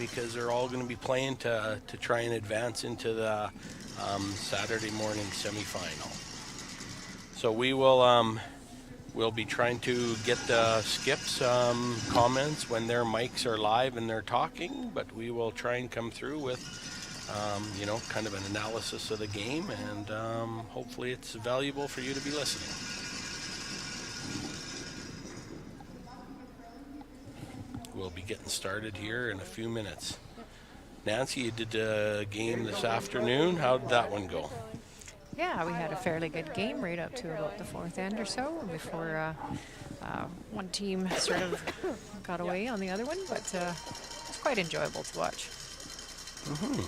because they're all going to be playing to try and advance into the Saturday morning semifinal. So we will we'll be trying to get the skips comments when their mics are live and they're talking, but we will try and come through with kind of an analysis of the game, and hopefully it's valuable for you to be listening. We'll be getting started here in a few minutes. Nancy, you did a game this afternoon. How did that one go? Yeah, we had a fairly good game right up to about the fourth end or so before one team sort of got away on the other one, but it was quite enjoyable to watch. Mm-hmm.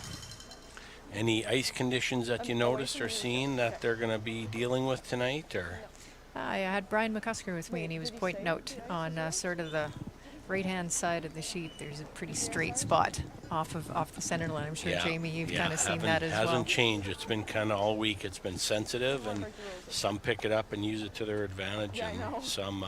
Any ice conditions that you noticed or seen that they're going to be dealing with tonight? Or I had Brian McCusker with me, and he was pointing out on sort of the right-hand side of the sheet, there's a pretty straight spot off the center line. I'm sure, Jamie, you've kind of seen that as well. Hasn't changed. It's been kind of all week. It's been sensitive, and some pick it up and use it to their advantage, and some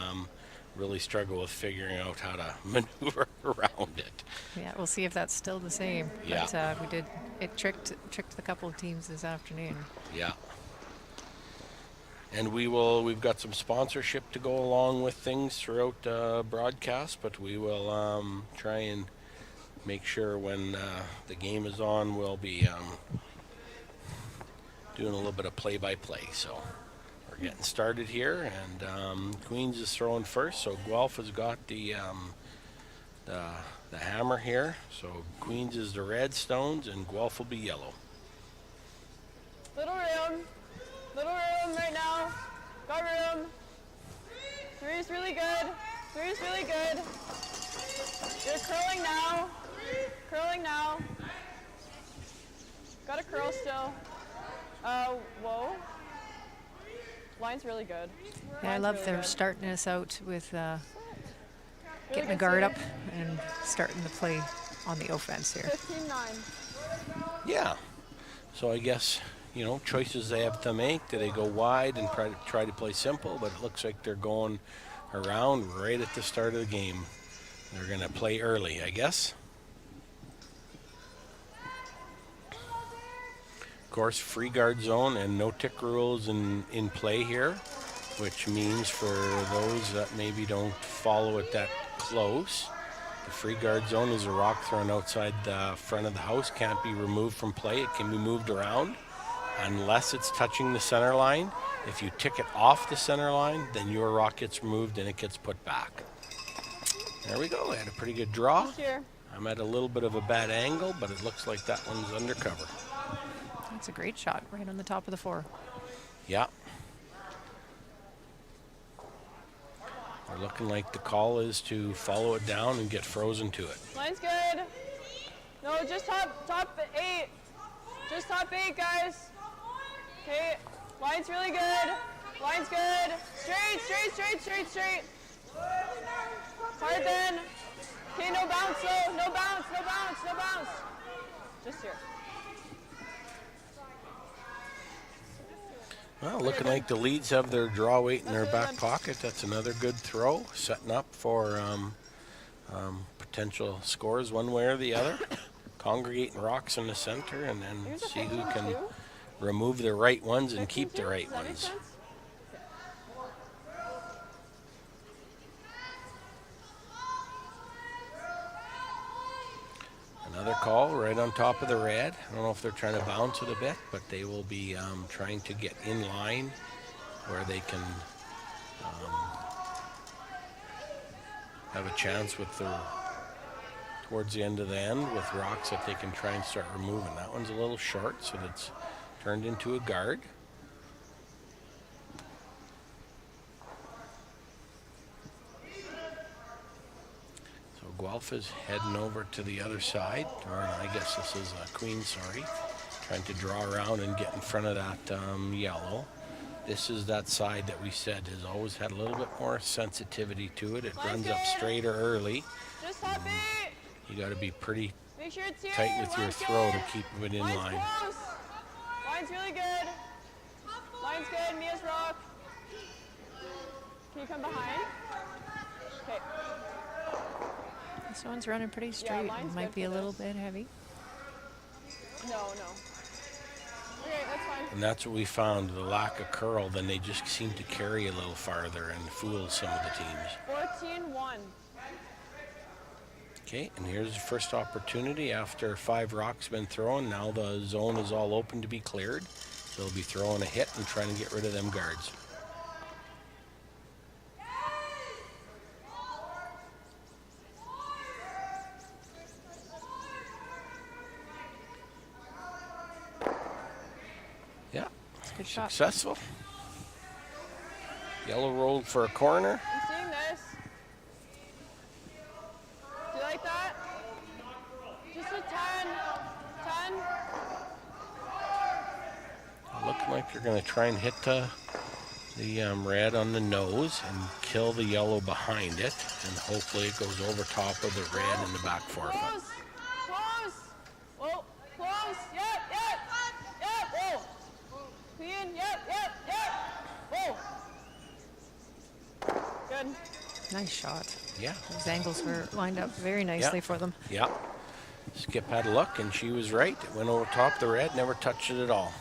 really struggle with figuring out how to maneuver around it. Yeah, we'll see if that's still the same. Yeah. But it tricked a couple of teams this afternoon. Yeah. And we've got some sponsorship to go along with things throughout the broadcast, but we will try and make sure when the game is on, we'll be doing a little bit of play-by-play. So we're getting started here, and Queens is throwing first, so Guelph has got the hammer here. So Queens is the red stones, and Guelph will be yellow. Little room right now. Got room. Three's really good. You're curling now. Got a curl still. Whoa. Line's really good. Yeah, I love they're starting us out with getting the guard up and starting to play on the offense here. 15-9. Yeah. So I guess, choices they have to make. Do they go wide and try to play simple? But it looks like they're going around right at the start of the game. They're going to play early, I guess. Of course, free guard zone and no tick rules in play here, which means for those that maybe don't follow it that close, the free guard zone is a rock thrown outside the front of the house. Can't be removed from play. It can be moved around unless it's touching the center line. If you tick it off the center line, then your rock gets removed and it gets put back. There we go. I had a pretty good draw. I'm at a little bit of a bad angle, but it looks like that one's undercover. That's a great shot right on the top of the four. Yeah. We're looking like the call is to follow it down and get frozen to it. Line's good. No, just top 8. Just top 8, guys. Okay, line's really good. Line's good. Straight. Hard then. Okay, no bounce though. No bounce. Just here. Well, looking like the Leads have their draw weight in their back pocket. That's another good throw, setting up for potential scores one way or the other. Congregating rocks in the center, and then see who can remove the right ones and keep the right ones. Another call right on top of the red. I don't know if they're trying to bounce it a bit, but they will be trying to get in line where they can have a chance with towards the end of the end with rocks that they can try and start removing. That one's a little short, so that's turned into a guard. Guelph is heading over to the other side, or I guess this is Queen, trying to draw around and get in front of that yellow. This is that side that we said has always had a little bit more sensitivity to it. It runs up straighter early. Just top 8. You got to be pretty Make sure it's here. tight with your throw to keep it in line. Close. Line's really good. Line's good. Mia's rock. Can you come behind? Okay. This one's running pretty straight. line's Might good be a for little this. bit heavy. No. Okay, that's fine. And that's what we found, the lack of curl, then they just seem to carry a little farther and fool some of the teams. 14-1. Okay, and here's the first opportunity after 5 rocks been thrown. Now the zone is all open to be cleared. They'll be throwing a hit and trying to get rid of them guards. Yeah, Good shot. successful. Yellow rolled for a corner. I'm seeing this. Do you like that? Just a 10. 10. Looking like they're going to try and hit the red on the nose and kill the yellow behind it, and hopefully it goes over top of the red in the back forefront. Close. Close. Whoa. Close. Yep. Whoa. Clean. Yep. Whoa. Good. Nice shot. Yeah, Those angles were lined up very nicely for them. yeah. Skip had a look, and she was right. It went over top the red, never touched it at all.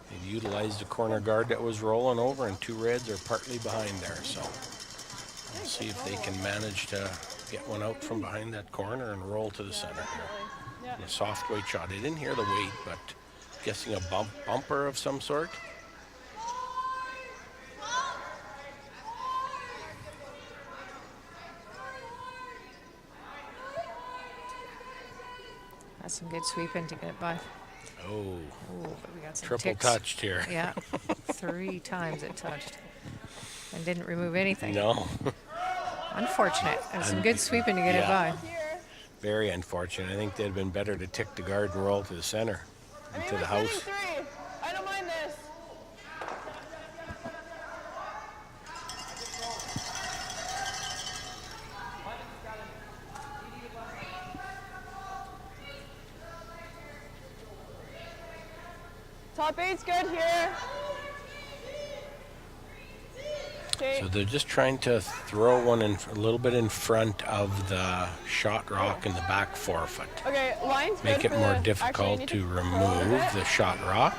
They've utilized the corner guard that was rolling over, and 2 reds are partly behind there. So we'll see if they can manage to get one out from behind that corner and roll to the center here. Yeah. A soft weight shot. I didn't hear the weight, but guessing a bumper of some sort. That's some good sweeping to get it by. Oh, Oh, but we got some triple ticks. touched here. Yeah, 3 times it touched and didn't remove anything. No, Unfortunate. It was some good sweeping to get it Yeah. by. Here. very unfortunate. I think they'd been better to tick the guard and roll to the center, I mean, into the we're house. shooting 3. I don't mind this. Top 8's good here. Okay. So they're just trying to throw one in a little bit in front of the shot rock in the back forefoot. Okay, line's good Make it for more the- difficult actually, you to need curl a remove bit. the shot rock.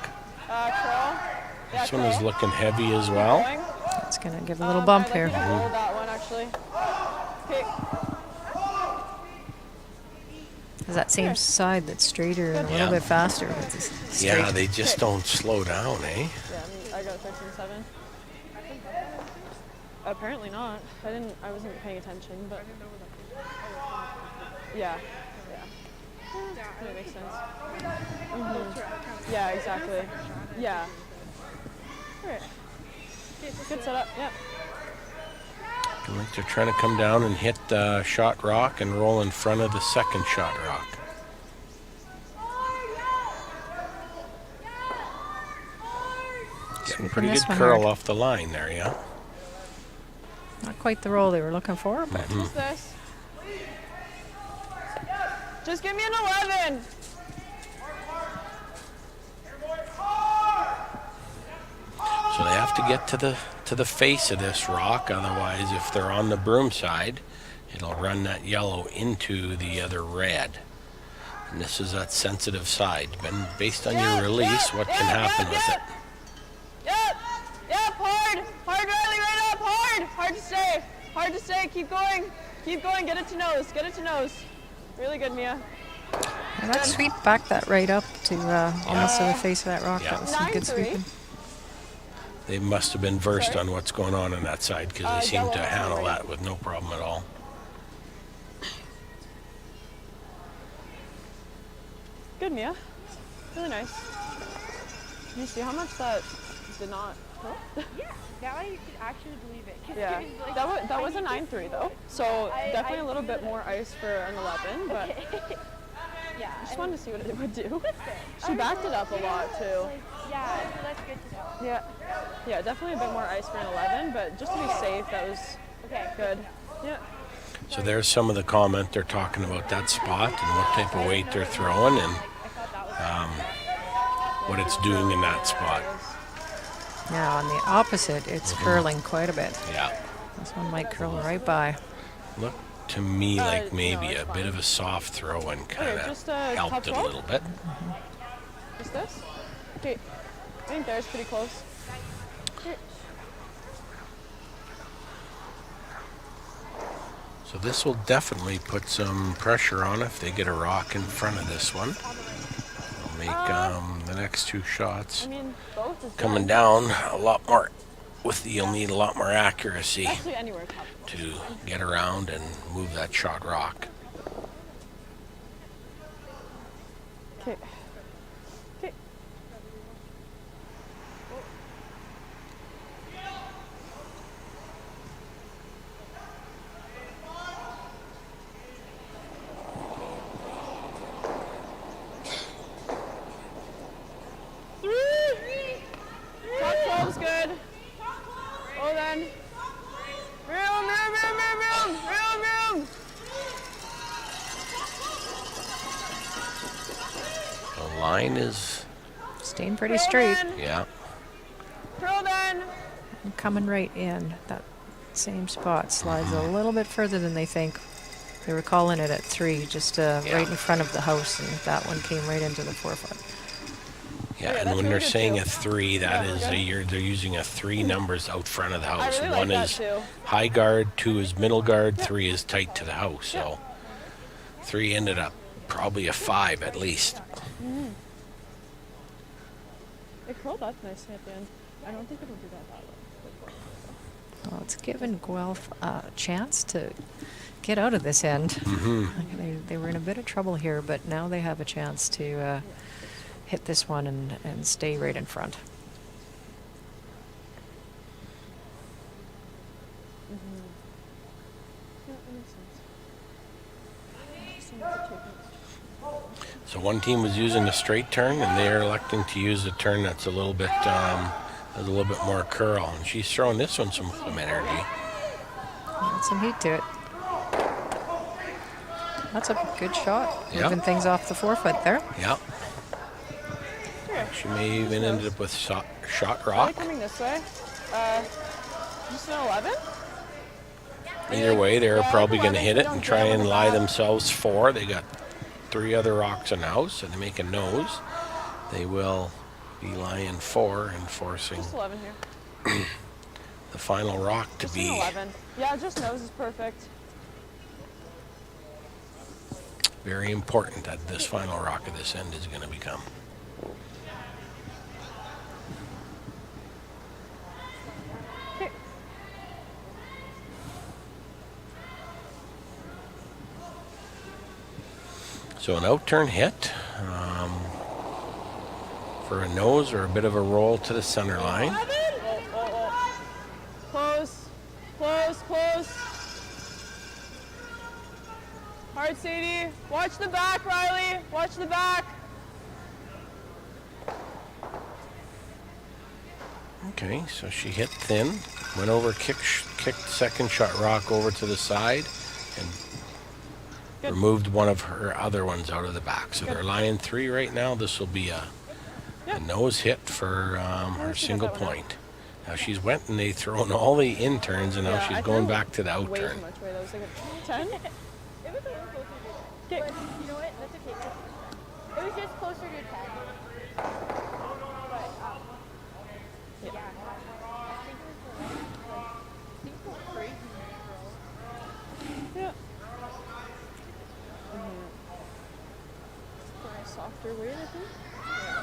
Curl. Yeah, This one is curl. looking heavy as well. Going. It's going to give a little bump I'd like here. you to roll that one, actually. Okay. Is that same side that's straighter and a little Yeah. bit faster? But it's straight. Yeah, they just don't slow down, eh? Yeah, I got 13-7. Apparently not. I wasn't paying attention, but. Yeah. That makes sense. Yeah, exactly. Yeah. Alright. Good setup, yep. I think they're trying to come down and hit the shot rock and roll in front of the second shot rock. Getting Sweeping pretty this good one curl hard. off the line there, yeah? Not quite the roll they were looking for, but What's this? Just give me an 11! So they have to get to the face of this rock, otherwise if they're on the broom side, it'll run that yellow into the other red. And this is that sensitive side. And based on your release, what can happen with it? Yep, hard! Hard, Riley, right up! Hard to stay! Hard to stay, keep going! Keep going, get it to nose. Really good, Mia. and that sweep back that right up to almost to the face of that rock. Yeah. That was some good 9-3. sweeping. They must have been versed Sorry? on what's going on that side, because they seem yellow to on the handle right. that with no problem at all. Good, Mia. Really nice. Can you see how much that did not hurt? Yeah, now I could actually believe it. 'Cause Yeah, it was like, that was I a need 9-3 though. So I definitely a little feel bit it. more ice for an 11, but Okay. Yeah. I just wanted to see what it would do. That's good. She backed it up a lot too. Like, yeah, so that's good to know. Yeah, definitely a bit more ice for an 11, but just to be safe, that was Okay. good. Yeah. So there's some of the comment they're talking about that spot and what type of weight they're throwing and I thought that was what it's doing in that spot. Now on the opposite, it's curling quite a bit. Yeah. This one might curl right by. Looked to me like no, maybe it's a fine. bit of a soft throw and kind of just, helped top it a 12? little bit. Just this? Okay. I think there's pretty close. Here. So this will definitely put some pressure on if they get a rock in front of this one. It'll make the next two shots I mean, both is coming good. down a lot more. You'll need a lot more accuracy Actually, anywhere top. to get around and move that shot rock. Okay. Okay. Top 12's good. Oh, then. Room, room, room, room, room, room, room. The line is, Staying pretty Curl straight. then. yeah. Curl then. And coming right in. That same spot slides a little bit further than they think. They were calling it at 3, just right in front of the house, and that one came right into the 4-foot. Yeah, yeah, and that's when really they're good saying too. a 3, that Yeah, is good. they're using a 3 numbers out front of the I house. really like One that is too. high guard, 2 is middle guard, 3 is tight to the house. So 3 ended up probably a 5 at least. It curled up nicely at the end. I don't think it'll do that way. Well, it's given Guelph a chance to get out of this end. They were in a bit of trouble here, but now they have a chance to hit this one and stay right in front. Yeah, that makes sense. Just wanted to take notes. So one team was using a straight turn, and they're electing to use a turn that's a little bit has a little bit more curl. And she's throwing this one some energy. Got some heat to it. That's a good shot. Yeah. Moving things off the 4-foot there. Yeah. Here. She may even ended up with shot Are rock. they coming this way? Just an 11? Either way, they're Yeah, probably going to 11, hit it don't and try jam on and the lie back. themselves 4. They got 3 other rocks in the house, and they make a nose. They will be lying 4 and forcing Just 11 here. the final rock to Just an be 11. Yeah, just nose is perfect. very important that this final rock of this end is going to become. Okay. So an out-turn hit for a nose or a bit of a roll to the center line. 11? Close. Close, close. Hard, Sadie. Watch the back, Riley. Watch the back. Okay, so she hit thin, went over, kicked second shot rock over to the side, and Good. removed one of her other ones out of the back. So they're lying 3 right now. This will be a nose hit for her she got single that one out. point. Now she's went and they thrown all the interns, and now Yeah, she's I going threw back to the out Way turn. too much weight. That was like a 10. It was a little closer to Okay. But you know what? That's okay. 'Cause it was just closer to 10. But, yeah. I think it was the things go crazy when you throw. Yeah. For a softer weight, I think. Yeah.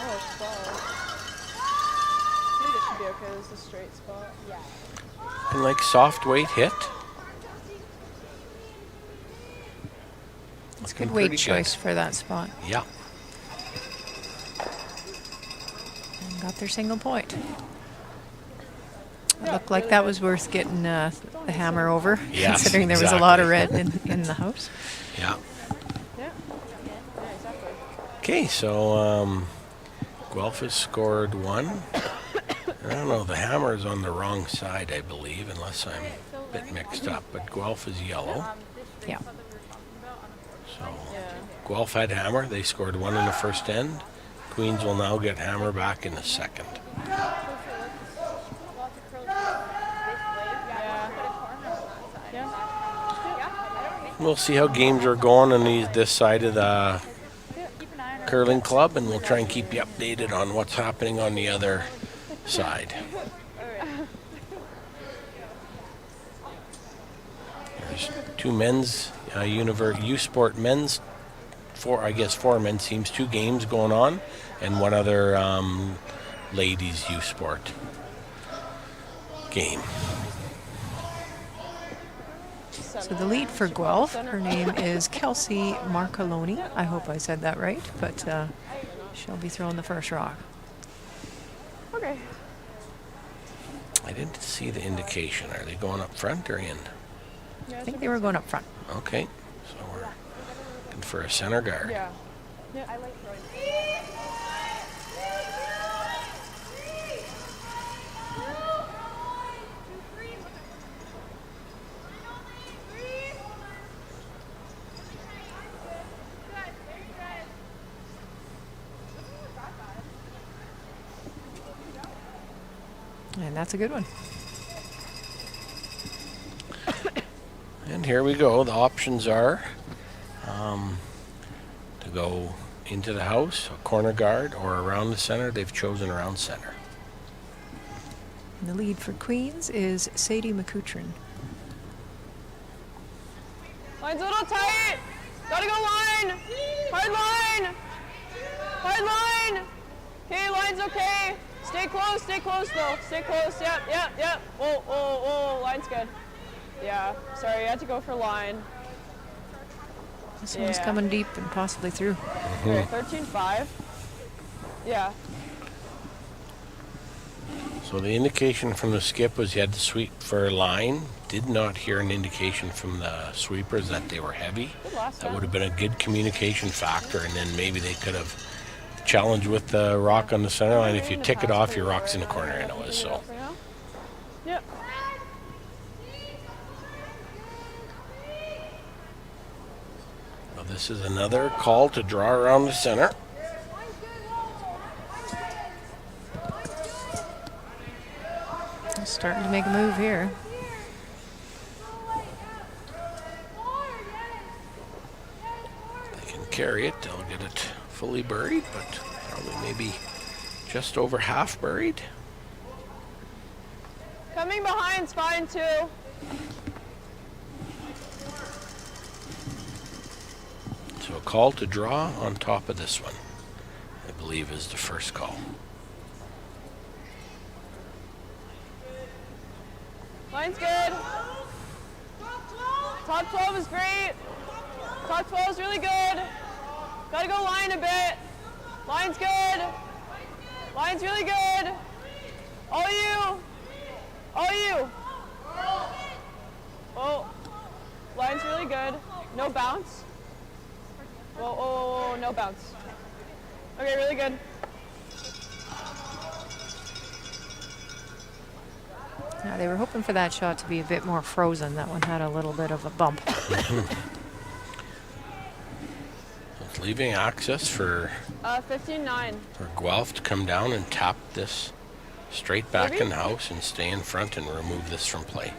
Oh, 12. I think it should be okay. This is a straight spot. Yeah. And like soft weight hit. It's Looking good weight pretty choice for that spot. Yeah. And got their single point. It Yeah, looked like really that good. was worth getting the hammer over, Yes, considering there was a lot of exactly. red in the house. Yeah. Yeah. Yeah, exactly. Okay, so Guelph has scored 1. I don't know, the hammer is on the wrong side, I believe, unless I'm a bit mixed up, but Guelph is yellow. Yeah. So Yeah. Guelph had hammer. They scored 1 in the first end. Queens will now get hammer back in the second. we'll see how games are going on this side of the curling club, and we'll try and keep you updated on what's happening on the other side. There's two men's U Sport men's, four men's teams, 2 games going on, and one other ladies U Sport game. So the lead for Guelph, her name is Kelsey Marcoloni. I hope I said that right, but she'll be throwing the first rock. Okay. I didn't see the indication. Are they going up front or in? I think they were going up front. Okay, so we're looking for a center guard. Yeah. Yeah, I like throwing. And that's a good one. And here we go. The options are to go into the house, a corner guard, or around the center. They've chosen around center. And the lead for Queens is Sadie McCutcheon. Line's a little tight. Gotta go line. Hard line. Hard line. Okay, line's okay. Stay close though. Stay close. Yep. Oh, line's good. Yeah, sorry, I had to go for line. This one's coming deep and possibly through. Okay, 13-5. Yeah. So the indication from the skip was you had to sweep for line. Did not hear an indication from the sweepers that they were heavy. Good last That time. would have been a good communication factor, and then maybe they could have challenged with the rock on the center line. If you tick it off, your rock's in the corner anyways. So Yep. well, this is another call to draw around the center. Starting to make a move here. They can carry it. They'll get it fully buried, but probably maybe just over half buried. Coming behind's fine too. So a call to draw on top of this one, I believe, is the first call. Line's good. Top 12 is great. Top 12 is really good. Gotta go line a bit. Line's good. Line's really good. All you. All you. Oh. Line's really good. No bounce. Whoa, no bounce. Okay, really good. Yeah, they were hoping for that shot to be a bit more frozen. That one had a little bit of a bump. It's leaving access for 15-9. Guelph to come down and tap this straight back Maybe? in the house and stay in front and remove this from play.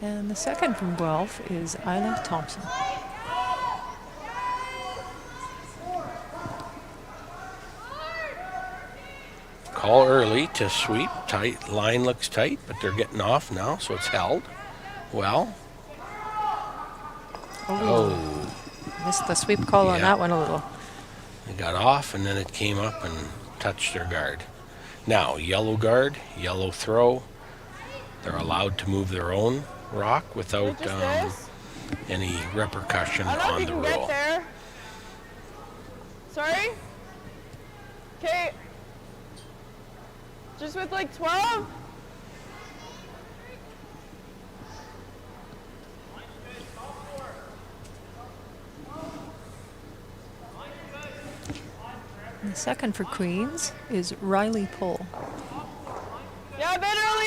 And the second from Guelph is Isla Thompson. Call early to sweep. Tight line looks tight, but they're getting off now, so it's held. Well. Oh. Missed the sweep call on Yeah. that one a little. They got off, and then it came up and touched their guard. Now, yellow guard, yellow throw. They're allowed to move their own rock without Just this. any repercussion I don't know on if the you can rule. get there. Sorry? Okay. Just with like 12? And the second for Queens is Riley Pohl. Yeah, a bit early.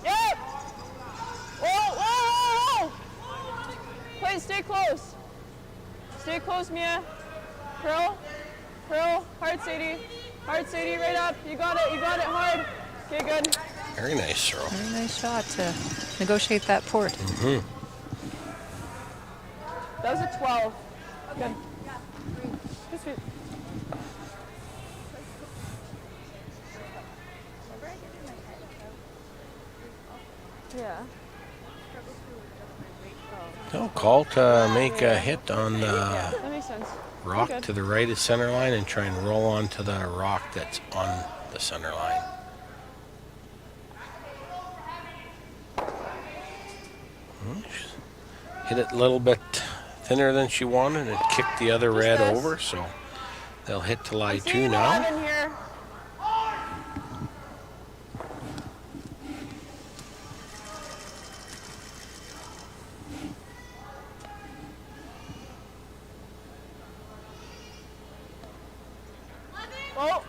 Yep. Whoa. Please stay close. Stay close, Mia. Curl. Hard, Sadie, right up. You got it, hard. Okay, good. Very nice throw. Very nice shot to negotiate that port. Mm-hmm. That was a 12. Good. Good sweep. Yeah. No, call to make a hit on the That makes sense. rock Okay. to the right of center line and try and roll onto the rock that's on the center line. Hit it a little bit thinner than she wanted. It kicked the other red this. over, so they'll hit to lie I'm 2 seeing now. 11 here. Oh.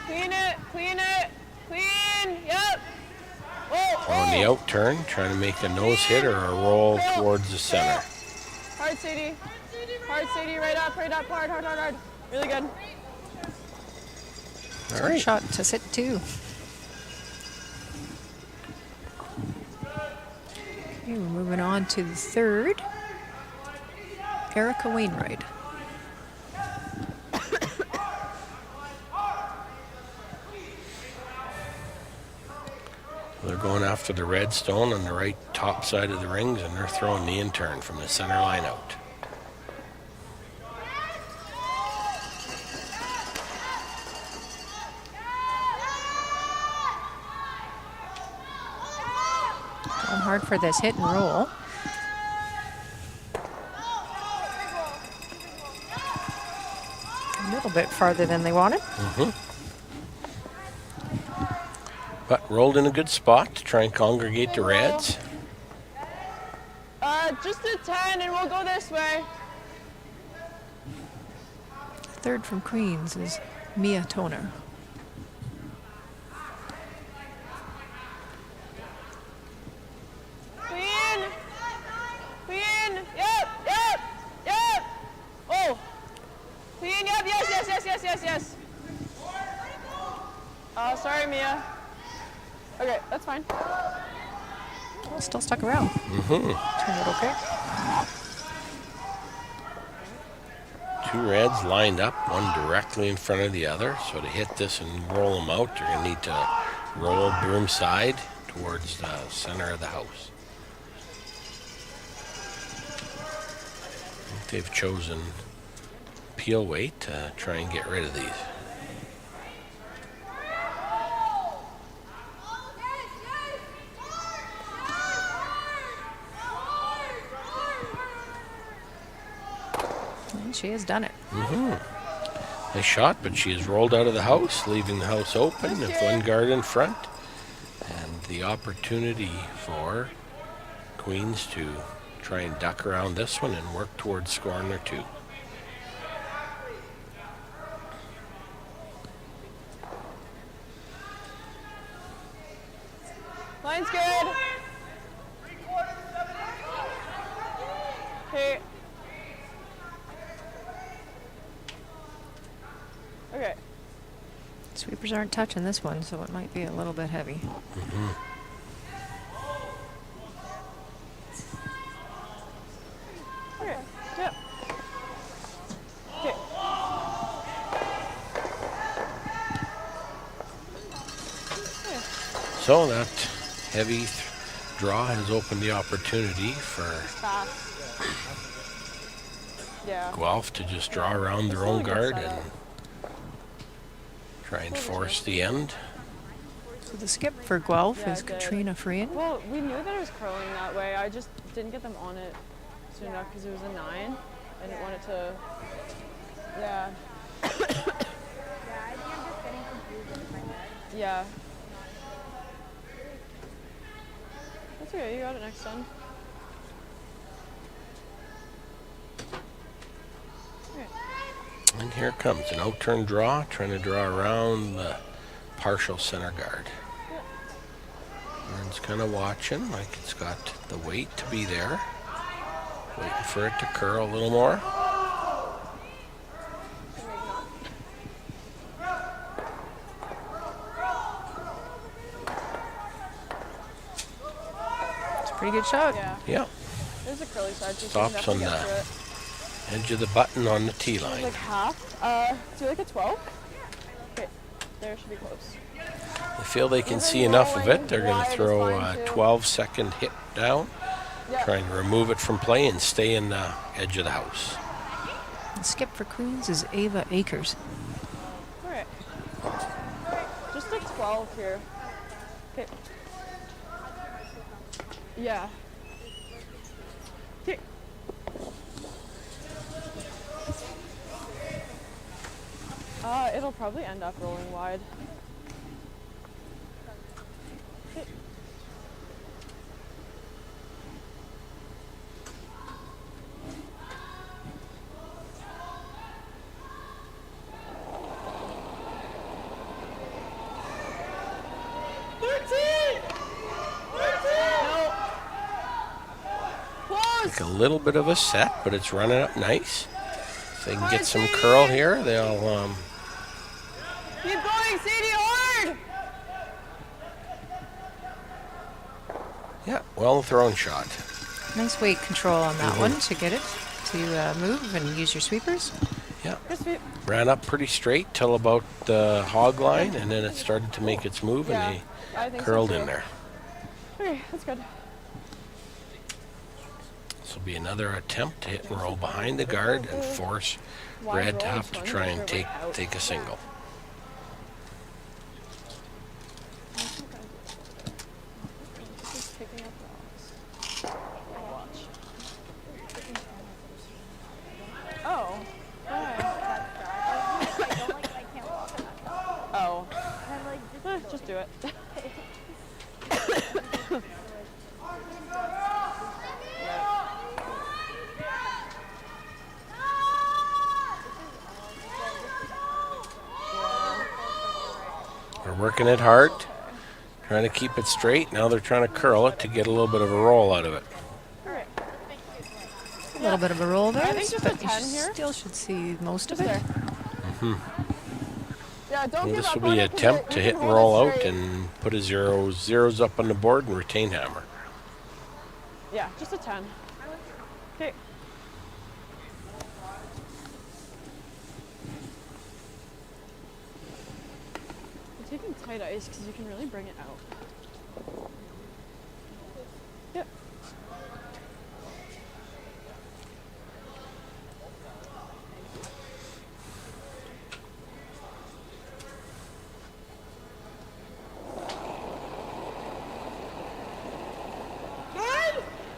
Clean it, clean it, clean. Yep. Oh, On the oh. out turn, trying to make a nose hit or a roll towards the center. Hard, Sadie. Hard, Sadie. Right up, hard, hard, hard, hard. Really good. All right. Shot to sit 2. Okay, we're moving on to the third. Erica Wainwright. They're going after the red stone on the right top side of the rings, and they're throwing the in turn from the center line out. Going hard for this hit and roll. A little bit farther than they wanted. But rolled in a good spot to try and congregate the reds. Just a 10 and we'll go this way. Third from Queens is Mia Toner. Clean. Clean. Yep, yep, yep. Oh. Clean, yep, yes. Oh, sorry, Mia. Okay, that's fine. Well, still stuck around. Turned out okay. 2 reds lined up, one directly in front of the other. So to hit this and roll them out, you're going to need to roll broom side towards the center of the house. I think they've chosen peel weight to try and get rid of these. And she has done it. Nice shot, but she has rolled out of the house, leaving the house open with one guard in front. And the opportunity for Queens to try and duck around this one and work towards scoring their 2. Line's good. Okay. Okay. Sweepers aren't touching this one, so it might be a little bit heavy. Okay. Yep. Okay. So that heavy draw has opened the opportunity for Fast. Yeah. Guelph to just draw around their own guard and try and force the end. So the skip for Guelph Yeah, is it did. Katrina Frean. Well, we knew that it was curling that way. I just didn't get them on it soon enough because it was a 9. I didn't want it to. Yeah. Yeah, I think I'm just getting confused with my head. Yeah. That's okay. You got it next time. And here it comes, an out-turn draw, trying to draw around the partial center guard. Aaron's kind of watching, like it's got the weight to be there. Waiting for it to curl a little more. Pretty good shot. Yeah. Yeah, There's a curly side. So you Stops can definitely on get the- through it. edge of the button on the tee It's line. like half. Do like a 12? Okay, there should be close. They feel they can Even see enough of it. rolling They're going wide to is throw fine, a too. 12-second hit down, Yeah. trying to remove it from play and stay in the edge of the house. The skip for Queens is Ava Akers. Alright. Just a 12 here. Okay. Yeah. Okay. It'll probably end up rolling wide. Okay. No. Close. Like a little bit of a set, but it's running up nice. If they can get some curl here, they'll Keep going, Sadie, hard. yeah, well thrown shot. Nice weight control on that one to get it to move and use your sweepers. Yeah, Good sweep. ran up pretty straight till about the hog line, and then it started to make its move, Yeah, and I they think curled so in too. there. Okay, that's good. This will be another attempt to hit and roll behind the guard and force Wide Red to roll, have to just try wanna and make sure it went out. take a single. Just picking up rocks. Watch. Oh. Why? Oh. Just do it. They're working it hard, trying to keep it straight. Now they're trying to curl it to get a little bit of a roll out of it. Alright. A little bit of a roll there, I think just a but you 10 here. still should see most of Just it. there. Yeah, don't Well, give this up will on be an it 'cause attempt to you hit can and hold it roll out straight. and put a zeros up on the board and retain hammer. Yeah, just a 10. Okay. I'm taking tight ice because you can really bring it out. Yep.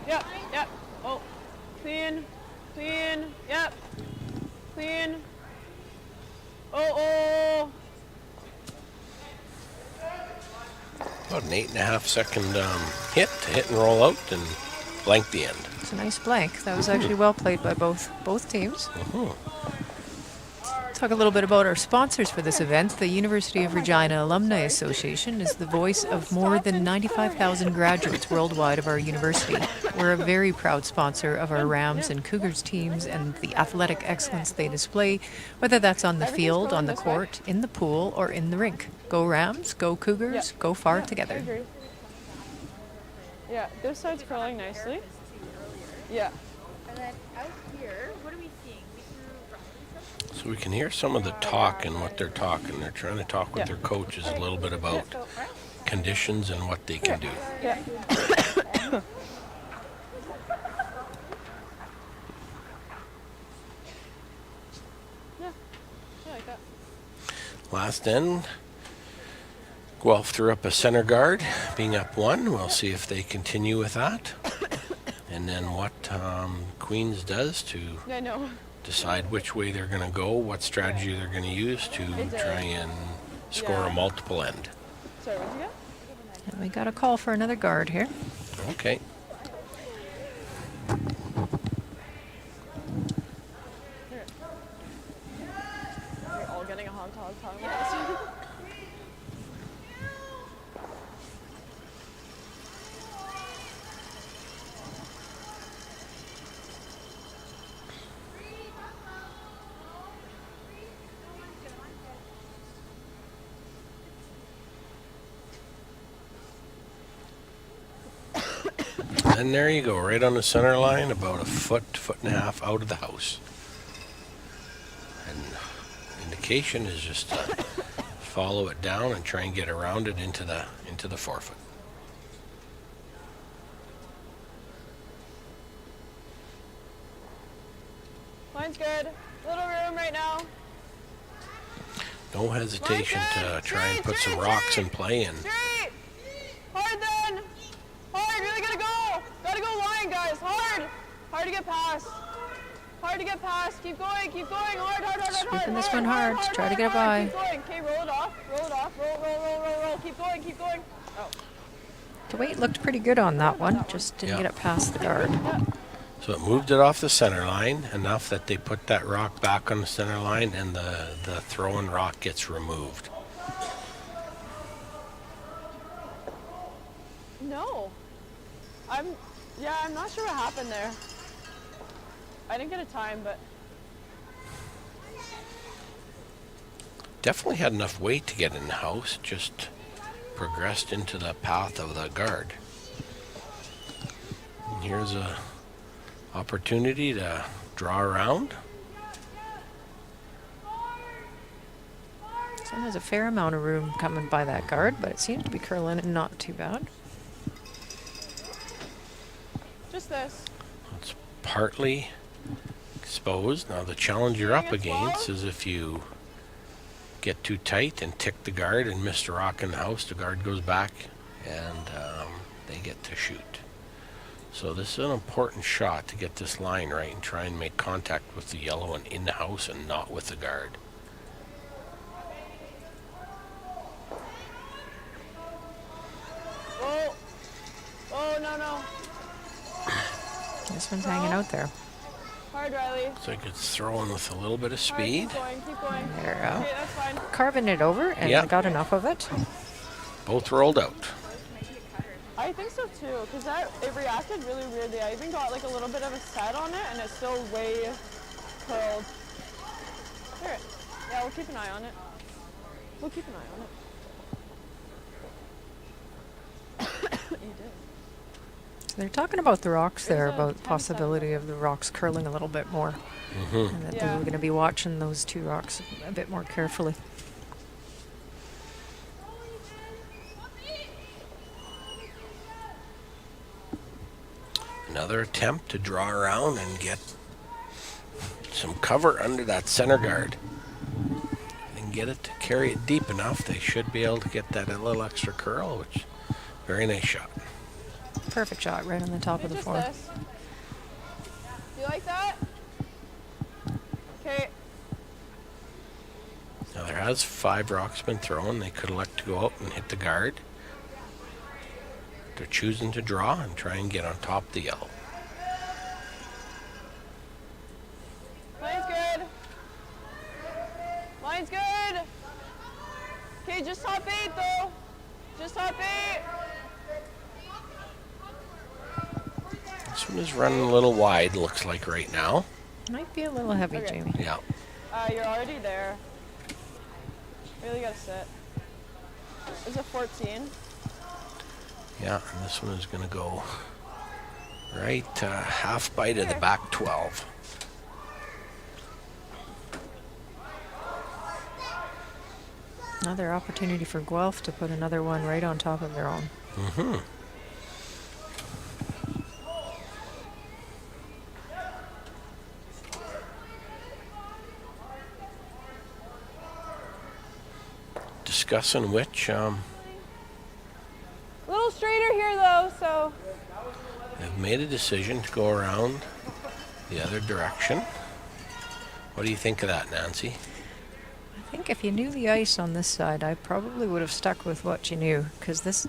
Yep, yep. Oh, clean, clean, yep, clean. Oh. About an 8.5 second hit to hit and roll out and blank the end. It's a nice blank. That was actually well played by both teams. Talk a little bit about our sponsors for this event. The University of Regina Alumni Association is the voice of more than 95,000 graduates worldwide of our university. We're a very proud sponsor of our Rams and Cougars teams and the athletic excellence they display, whether that's on the field, on the court, in the pool, or in the rink. Go Rams, go Cougars, go far I together. agree. Yeah, this side's curling nicely. Yeah. And then out here, what are we seeing? We threw Riley something. So we can hear some of the talk and what they're talking. They're trying to talk with Yeah. their coaches a little bit about conditions and what they can do. Yeah. Yeah. I like that. Last end, Guelph threw up a center guard, being up 1. We'll see if they continue with that. And then what Queens does to Yeah, I know. decide which way they're going to go, what strategy they're going to use to try and score a Yeah. multiple end. Sorry, what'd you get? And we got a call for another guard here. Okay. Here. You're all getting a hog talking about this. And there you go, right on the center line, about a foot and a half out of the house. And indication is just to follow it down and try and get around it into the forefoot. Line's good. Little room right now. No hesitation to try and put some rocks in play and Straight. Hard then. Hard. Really gotta go. Gotta go line, guys. Hard. Hard to get past. Hard to get past. Keep going. Keep going. Hard, hard, hard, hard. Sweeping this one hard. Try to get it by. Keep going. Okay, roll it off. Roll it off. Roll, roll, roll, roll, roll. Keep going. Keep going. Oh. The weight looked pretty good on that one, just didn't Yeah. get it past the guard. so it moved it off the center line enough that they put that rock back on the center line and the thrown rock gets removed. No. I'm not sure what happened there. I didn't get a time, but Definitely had enough weight to get in the house, just progressed into the path of the guard. And here's a opportunity to draw around. So there's a fair amount of room coming by that guard, but it seems to be curling and not too bad. just this. It's partly exposed. Now the challenge you're up Think it's against low? is if you get too tight and tick the guard and miss the rock in the house, the guard goes back and they get to shoot. So this is an important shot to get this line right and try and make contact with the yellow one in the house and not with the guard. Oh. Oh, no, no. This one's hanging out there. Hard, Riley. Looks like it's throwing with a little bit of Hard, speed. keep going, keep going. There we go. Okay, that's fine. Carving it over, and Yeah. I got enough of it. Both rolled out. I think so too, because it reacted really weirdly. I even got like a little bit of a set on it, and it's still way curled. Here. Yeah, we'll keep an eye on it. We'll keep an eye on it. You did. So they're talking about the rocks there, There's a about 10 possibility of the rocks curling a little bit more, and that they Yeah. were going to be watching those two rocks a bit more carefully. Another attempt to draw around and get some cover under that center guard. And get it to carry it deep enough, they should be able to get that a little extra curl, which very nice shot. Perfect shot right on the top of the Just floor. this. You like that? Okay. Now there has 5 rocks been thrown. They could elect to go out and hit the guard. They're choosing to draw and try and get on top of the yellow. Line's good. Line's good. Okay, just top 8 though. Just top 8. This one is running a little wide, looks like right now. Might be a little heavy, Okay. Jamie. Yeah. You're already there. Really gotta sit. There's a 14. Yeah, and this one is going to go right half bite of the back 12. Another opportunity for Guelph to put another one right on top of their own. Mm-hmm. Discussing which Little straighter here though, so. have made a decision to go around the other direction. What do you think of that, Nancy? I think if you knew the ice on this side, I probably would have stuck with what you knew, because this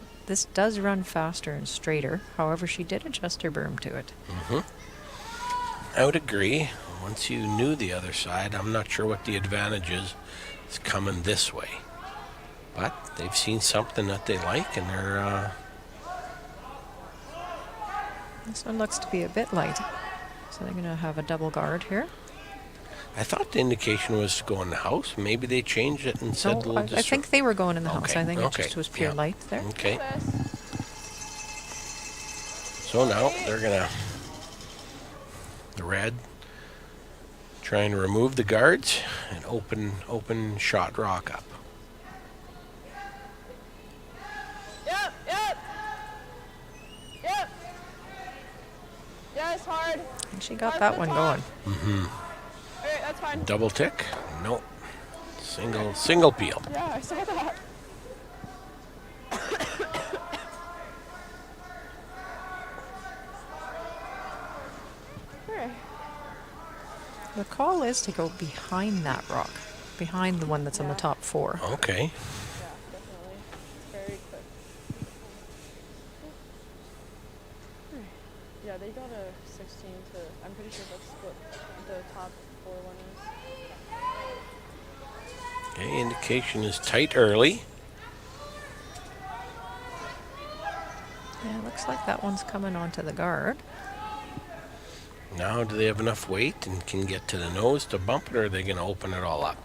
does run faster and straighter. However, she did adjust her berm to it. I would agree. Once you knew the other side, I'm not sure what the advantage is coming this way. But they've seen something that they like, and they're This one looks to be a bit light, so they're going to have a double guard here. I thought the indication was to go in the house. Maybe they changed it and said No, we'll I think they were going in the house. Okay, I think it okay, just was pure yeah. light there. Okay. This. So now they're gonna, the red, trying to remove the guards and open shot rock up. Yep, yep. Yep. Yes, hard. And she got Hard that for one the going. top. Okay, that's fine. Double tick? Nope. Single peel. Yeah, I saw that. Okay. The call is to go behind that rock, behind the one that's on the top 4. Okay. Yeah, definitely. Very quick. Okay. Yeah, they got a 16 to, I'm pretty sure that's what the top 4 one is. Okay, indication is tight early. Yeah, looks like that one's coming onto the guard. Now, do they have enough weight and can get to the nose to bump it, or are they going to open it all up?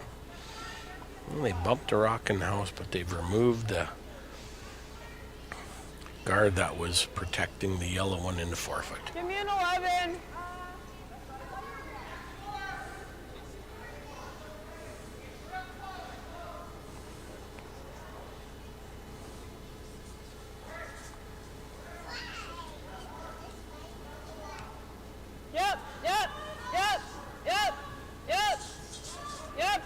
Well, they bumped the rock in the house, but they've removed the guard that was protecting the yellow one in the forefoot. Give me an 11. Yep, yep, yep, yep, yep, yep.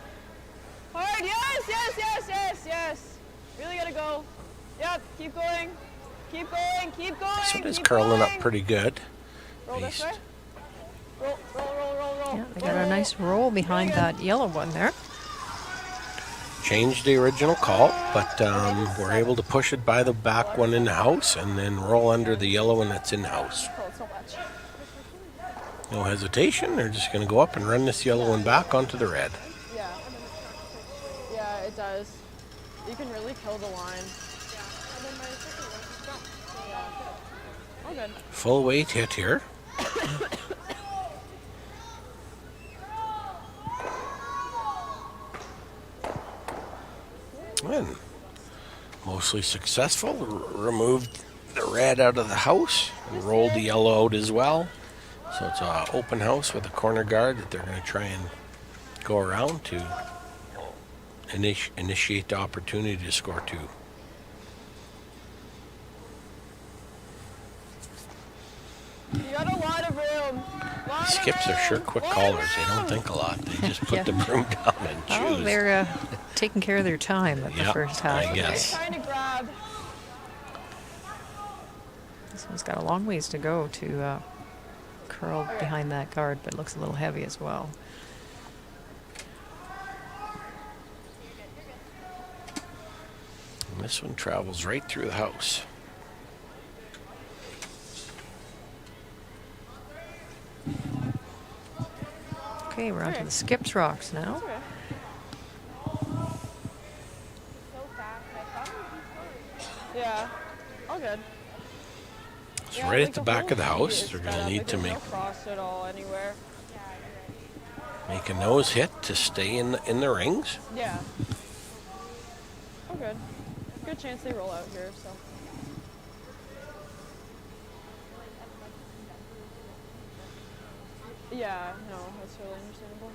Hard, yes, yes, yes, yes, yes. Really gotta go. Yep, keep going. Keep going, keep going. This one is keep curling going. up pretty good. Roll this Beast. way. Roll, roll, roll, roll, roll. Yeah, they got a nice roll behind Really good. that yellow one there. Changed the original call, but we're able to push it by the back one in the house and then roll under the yellow one that's in the house. Oh, so much. No hesitation. They're just going to go up and run this yellow one back onto the red. Yeah. Yeah, it does. You can really kill the line. Oh, good. Full weight hit here. And mostly successful. Removed the red out of the house and rolled the yellow out as well. So it's an open house with a corner guard that they're going to try and go around to initiate the opportunity to score 2. You got a lot of room. Skips are sure quick callers. They don't think a lot. They just put Yeah. the broom down and choose. Oh, they're taking care of their time at the Yep, first half. I guess. Trying to grab. This one's got a long ways to go to curl behind that guard, but looks a little heavy as well. And this one travels right through the house. Okay, we're on to Okay. the skips rocks now. Okay. So fast. I thought it would be slower. Yeah. All good. It's Yeah, right like at the whole back of the sheet house. is They're sped going up, to need like to there's make no frost at all anywhere. make a nose hit to stay in the rings. Yeah. Oh, good. Good chance they roll out here, so. Yeah, no, that's totally understandable.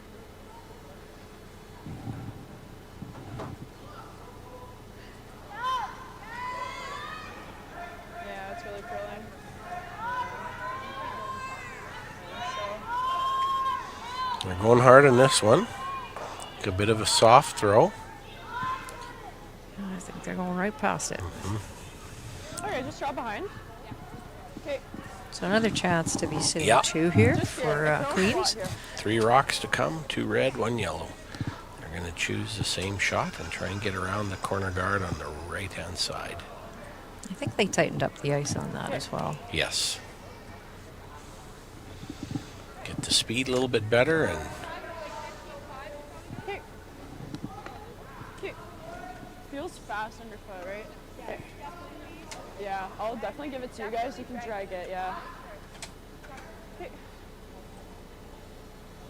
Yeah, it's really curling. Yeah. They're going hard on this one. A bit of a soft throw. I think they're going right past it. Okay, just drop behind. Okay, So another chance to be sitting Yeah. 2 here just for no Queens. spot here. 3 rocks to come, 2 red, 1 yellow. They're going to choose the same shot and try and get around the corner guard on the right-hand side. I think they tightened up the ice on that as well. Yes. Get the speed a little bit better and Okay. Okay. Feels fast underfoot, right? Okay. Yeah, I'll definitely give it to you guys. You can drag it, yeah. Okay.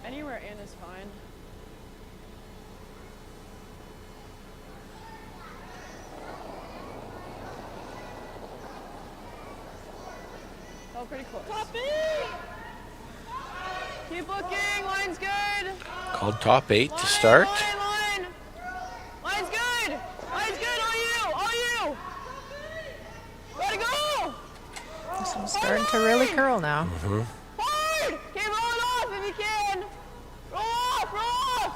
Anywhere in is fine. Oh, pretty close. Keep looking. Line's good. Called top 8 to start. Line. Line's good. Line's good. All you. All you. Gotta go. This one's starting to really curl now. Hard. Okay, roll it off if you can. Roll off. Roll off.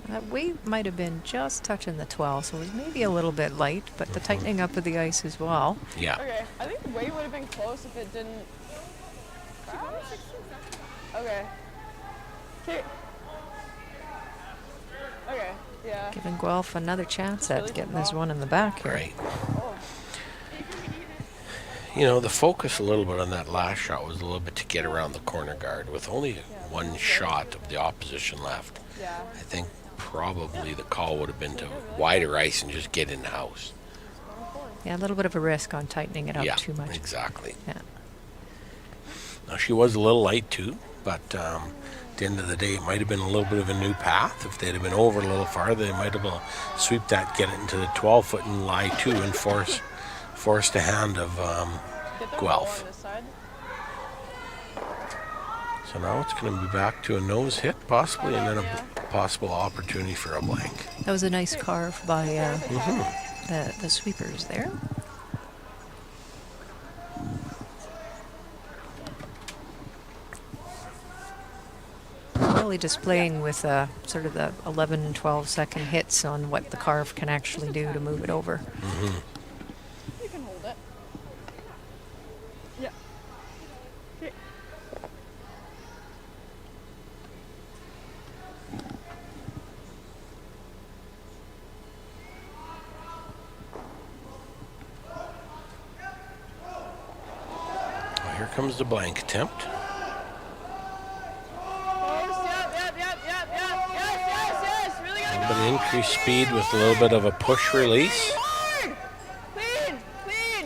That weight might have been just touching the 12, so it was maybe a little bit light, but the tightening up of the ice as well. Yeah. Okay, I think the weight would have been close if it didn't. Okay. Okay. Okay. Yeah. Giving Guelph another chance at getting this one in the back here. Right. You know, the focus a little bit on that last shot was a little bit to get around the corner guard with only one shot of the opposition left. Yeah. I think probably the call would have been to wider ice and just get in the house. Yeah, a little bit of a risk on tightening it up too much. Exactly. Yeah. Now, she was a little light too, but at the end of the day, it might have been a little bit of a new path. If they'd have been over a little farther, they might have sweep that, get it into the 12-foot and lie to and force the hand of Guelph. So now it's going to be back to a nose hit, possibly, and then a possible opportunity for a blank. That was a nice carve by the sweepers there. Really displaying with sort of the 11, 12 second hits on what the carve can actually do to move it over. You can hold it. Yeah. Okay. Well, here comes the blank attempt. Close. Yep. Yes. Really A gotta little go. bit of increased speed with a little bit of a push release. Hard.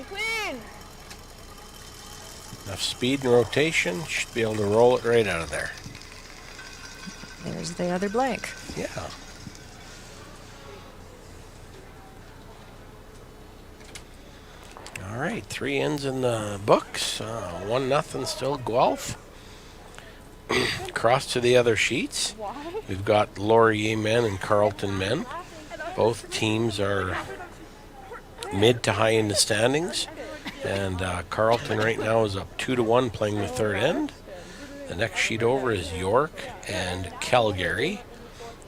Clean. Enough speed and rotation, should be able to roll it right out of there. There's the other blank. Yeah. All right, 3 ends in the books. 1-0 still Guelph. Across to the other sheets. We've got Laurier men and Carleton men. Both teams are mid to high in the standings. And Carleton right now is up 2-1 playing the third end. The next sheet over is York and Calgary.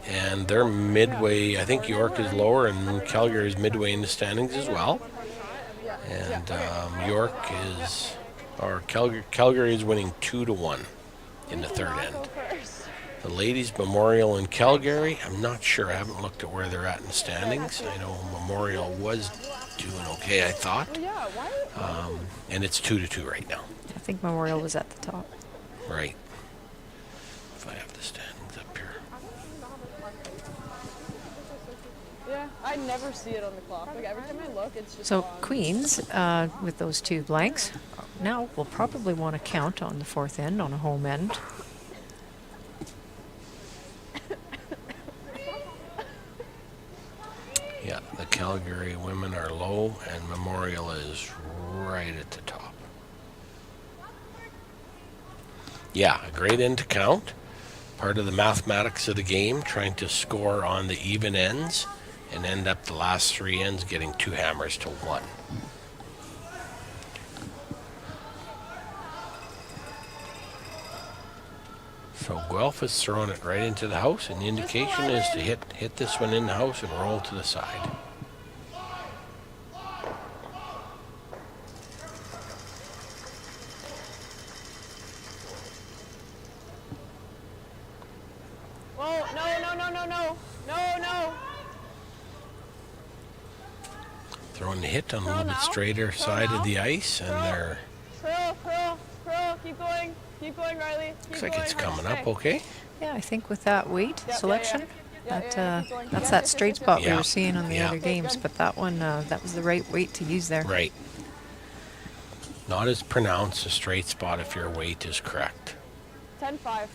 And they're midway. I think York is lower and Calgary is midway in the standings as well. And York is, or Calgary is winning 2-1 in the third end. The ladies Memorial and Calgary, I'm not sure. I haven't looked at where they're at in the standings. I know Memorial was doing okay, I thought. And it's 2-2 right now. I think Memorial was at the top. Right. If I have the standings up here. Yeah, I never see it on the clock. Like every time I look, it's just So gone. Queens, with those 2 blanks, now will probably want to count on the fourth end on a home end. Yeah, the Calgary women are low and Memorial is right at the top. Yeah, a great end to count. Part of the mathematics of the game, trying to score on the even ends and end up the last 3 ends getting 2 hammers to 1. So Guelph is throwing it right into the house, and the indication is to hit this one in the house and roll to the side. Whoa, no. Throwing the hit on a little bit straighter side of the ice, and they're Curl. Keep going, Riley. looks like it's coming up okay. Yeah, I think with that weight selection, Yeah, that's keep going. that straight spot we Yeah. were seeing on the Yeah. other games, but that one, that was the right weight to use there. Right. Not as pronounced a straight spot if your weight is correct. 10-5.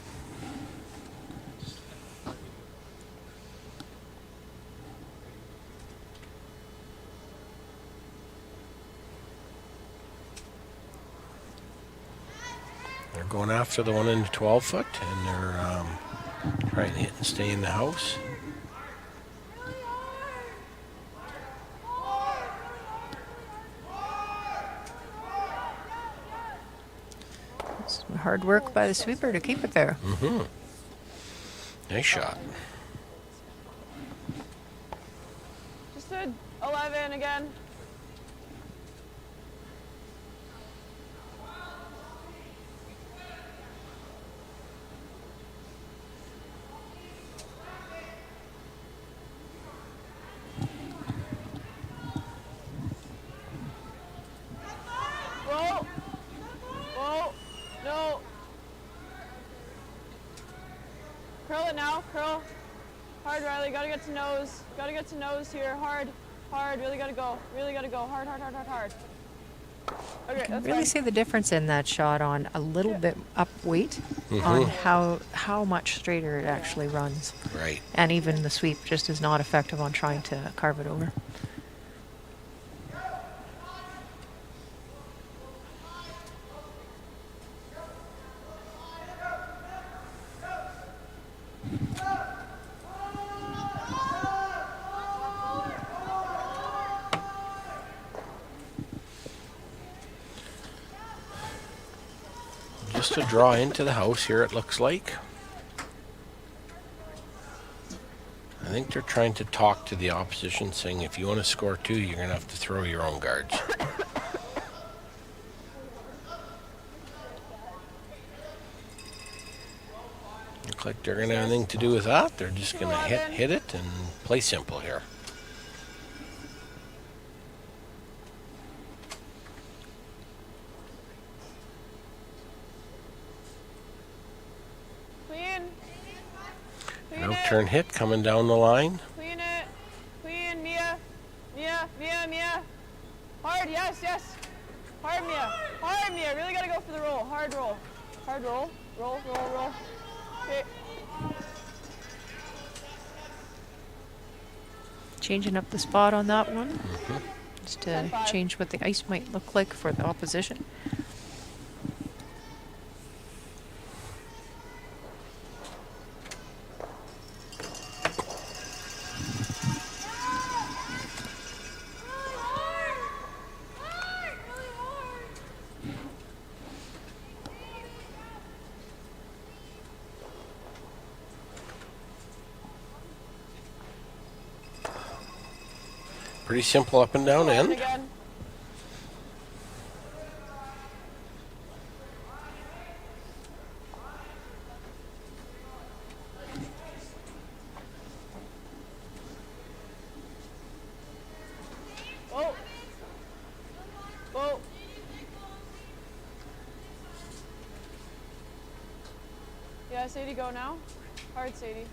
going after the one in the 12-foot, and they're trying to hit and stay in the house. Some hard work by the sweeper to keep it there. Nice shot. Just a 11 again. Whoa. Whoa. No. Curl it now. Curl. Hard, Riley. Gotta get to nose. Gotta get to nose here. Hard. Hard. Really gotta go. Really gotta go. Hard, hard, hard, hard, hard. Okay, that's Really fine. see the difference in that shot on a little bit up weight on how much straighter it actually runs. Right. And even the sweep just is not effective on trying to carve it over. Just a draw into the house here, it looks like. I think they're trying to talk to the opposition, saying if you want to score 2, you're going to have to throw your own guards. Look like they're going to have anything to do with that. They're just going to hit it and play simple here. Clean. Clean No it. turn hit coming down the line. Clean it. Clean, Mia. Mia, Mia, Mia. Hard, yes, yes. Hard, Mia. Hard, Mia. Really gotta go for the roll. Hard roll. Hard roll. Roll, roll, roll. Okay. Changing up the spot on that one. Just to 10-5. change what the ice might look like for the opposition. Pretty simple up and down end. Again. Whoa. Whoa. Yeah, Sadie, go now. Hard, Sadie.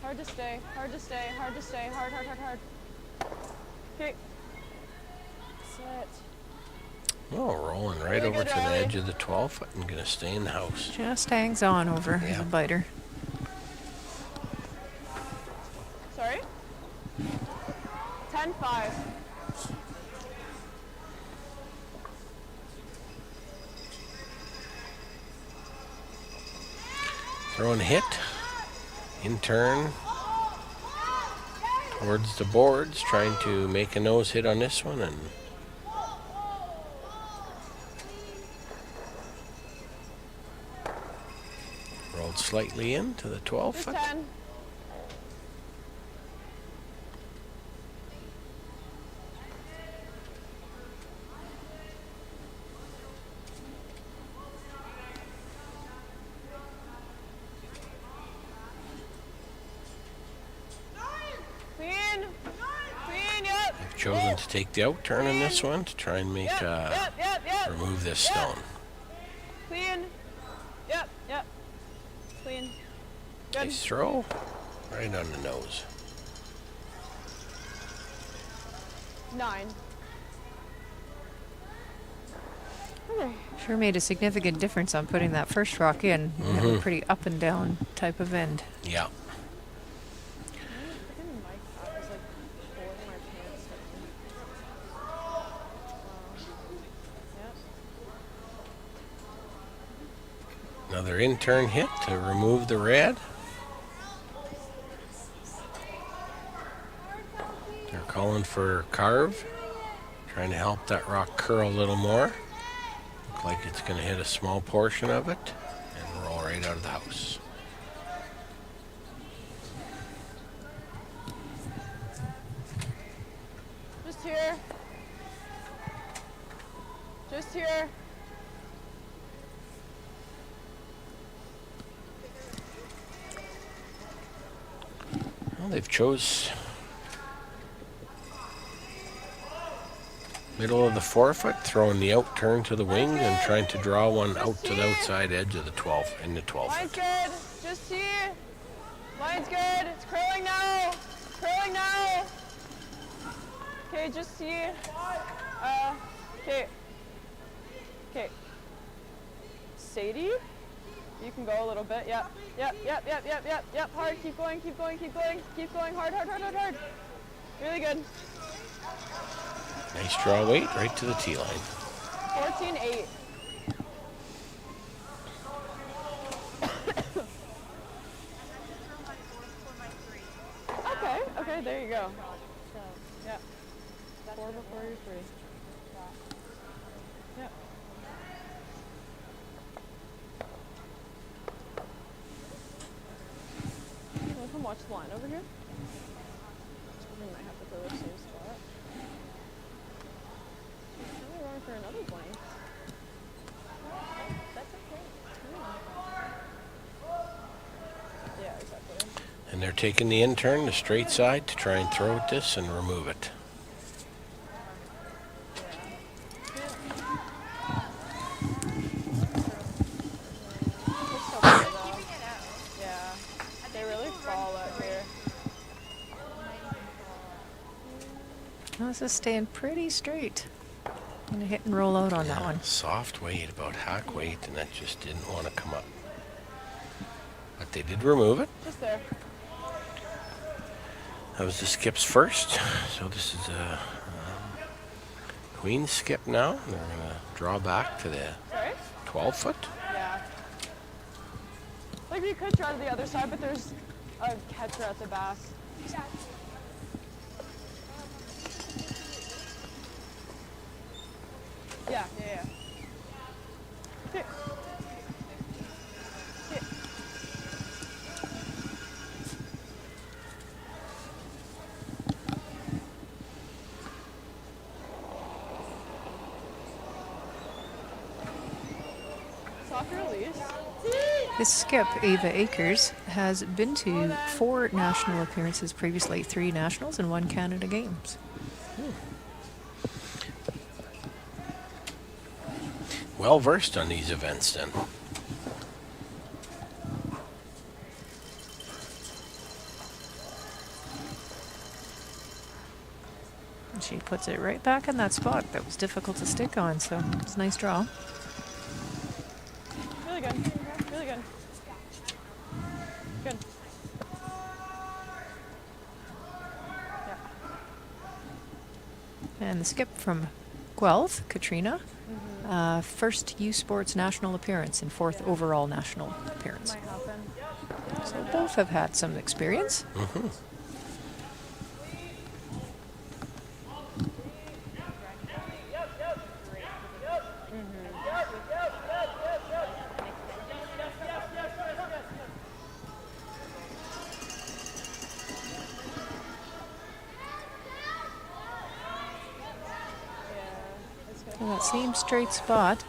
Hard to stay. Hard to stay. Hard to stay. Hard, hard, hard, hard. Okay. Set. Oh, rolling right Really over good, to the Riley. edge of the 12-foot and going to stay in the house. Just hangs on over Yeah. the biter. Sorry? 10-5. Throw and hit. In turn. Towards the boards, trying to make a nose hit on this one, and rolled slightly into the Just 12-foot. 10. Clean. Clean, yep. I've chosen to take the out turn in this one to try and make Yep. remove this Yep. stone. Clean. Yep, yep. Clean. Good. Nice throw, right on the nose. 9. Okay. Sure made a significant difference on putting that first rock in. You have a pretty up and down type of end. Yeah. Freaking mic app is like pulling my pants down. Yep. Another in-turn hit to remove the red. They're calling for carve, trying to help that rock curl a little more. Look like it's going to hit a small portion of it and roll right out of the house. Just here. Just here. Well, they've chose middle of the forefoot, throwing the out turn to the wing and trying to draw one out to the outside edge of the 12 in the 12 Line's foot. good. Just see. Line's good. It's curling now. Curling now. Okay, just see. Okay. Okay. Sadie, you can go a little bit. Yep. Yep. Hard. Keep going. Keep going. Keep going. Keep going. Hard. Really good. Nice draw weight right to the tee line. 14-8. Okay, there you go. Yeah. 4 before you're 3. Yep. Can we come watch the line over here? We might have to throw the same spot. Now we're going for another blank. That's okay. Yeah, exactly. And they're taking the in-turn, the straight side, to try and throw at this and remove it. Yeah, they really fall out here. This is staying pretty straight. Gonna hit and roll out on that one. Soft weight, about hack weight, and that just didn't want to come up. But they did remove it. Just there. That was the skips first. So this is a queen skip now. They're going to draw back to the Sorry? 12 foot. Yeah. Like we could try to the other side, but there's a catcher at the back. Yeah. Here. Here. Soft release. This skip, Ava Akers, has been to 4 national appearances previously, 3 nationals and 1 Canada Games. Well versed on these events then. And she puts it right back in that spot that was difficult to stick on, so it's a nice draw. Really good. Really good. Good. Yeah. And the skip from Guelph, Katrina, first U Sports national appearance and 4th overall national appearance. Might happen. So both have had some experience. So that same straight spot,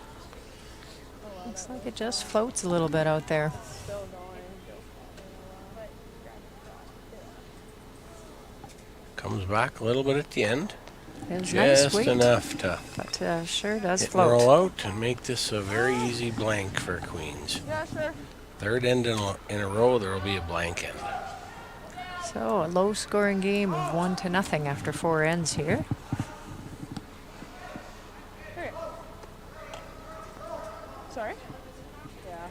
looks like it just floats a little bit out there. Still going. Comes back a little bit at the end. It was nice Just weight, enough to but sure does hit and roll float. out and make this a very easy blank for queens. Yeah, sure. Third end in a row, there will be a blank end. So a low scoring game of 1-0 after 4 ends here. Here. Sorry? Yeah.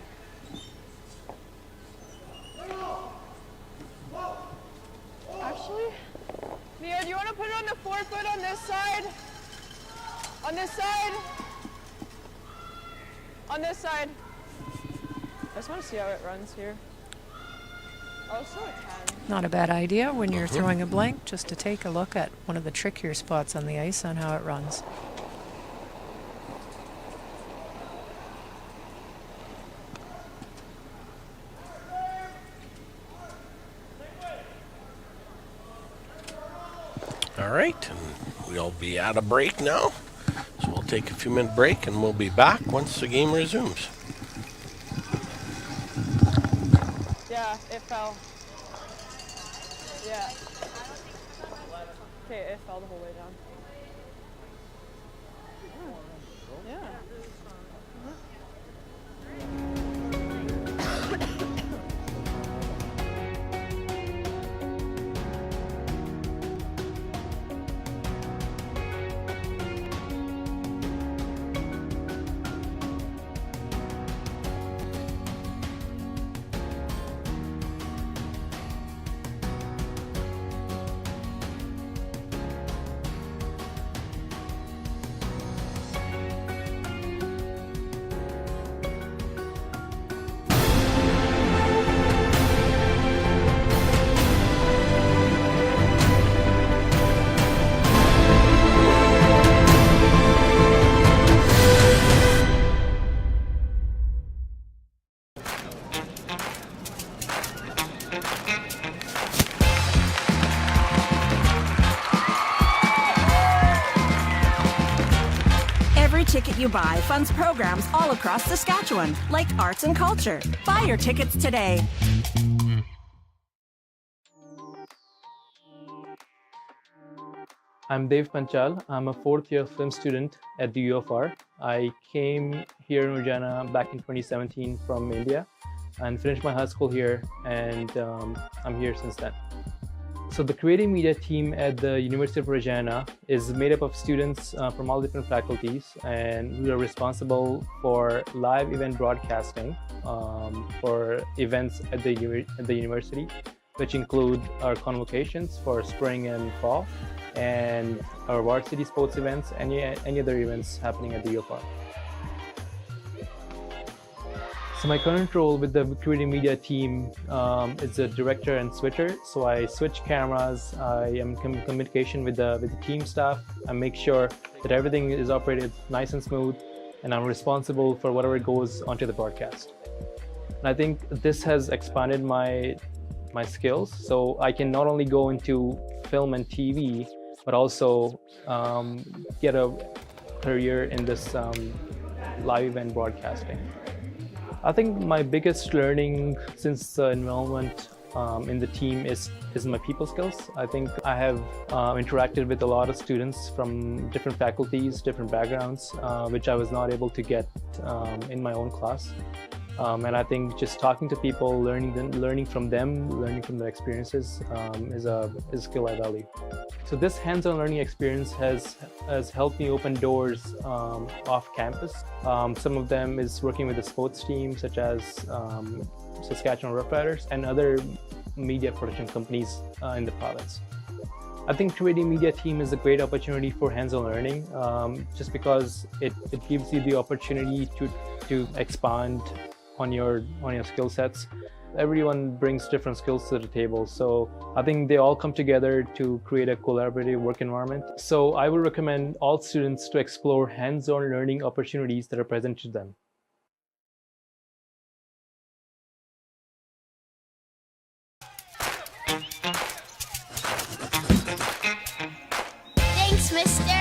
Actually, Mia, do you want to put it on the 4 foot on this side? On this side? On this side. just want to see how it runs here. Oh, so it can. Not a bad idea when you're throwing a blank, just to take a look at one of the trickier spots on the ice on how it runs. All right, and we'll be at a break now. So we'll take a few minute break and we'll be back once the game resumes. Yeah, it fell. Yeah. Okay, it fell the whole way down. Yeah. Every ticket you buy funds programs all across Saskatchewan, like arts and culture. Buy your tickets today. I'm Dev Panchal. I'm a fourth-year film student at the UFR. I came here in Regina back in 2017 from India and finished my high school here, and I'm here since then. So the creative media team at the University of Regina is made up of students from all different faculties, and we are responsible for live event broadcasting for events at the university, which include our convocations for spring and fall, and our varsity sports events, any other events happening at the UFR. So my current role with the creative media team is a director and switcher. So I switch cameras, I am in communication with the team staff, I make sure that everything is operated nice and smooth, and I'm responsible for whatever goes onto the broadcast. And I think this has expanded my skills, so I can not only go into film and TV, but also get a career in this live event broadcasting. I think my biggest learning since the involvement in the team is my people skills. I think I have interacted with a lot of students from different faculties, different backgrounds, which I was not able to get in my own class. And I think just talking to people, learning from them, learning from their experiences is a skill I value. So this hands-on learning experience has helped me open doors off campus. Some of them is working with the sports team, such as Saskatchewan Roughriders and other media production companies in the province. I think creative media team is a great opportunity for hands-on learning, just because it gives you the opportunity to expand on your skill sets. Everyone brings different skills to the table, so I think they all come together to create a collaborative work environment. So I would recommend all students to explore hands-on learning opportunities that are present to them. Thanks, mister.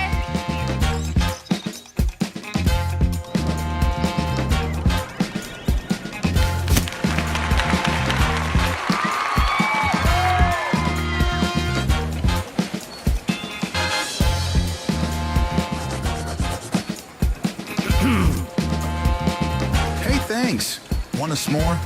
Hey, thanks. Want a s'more?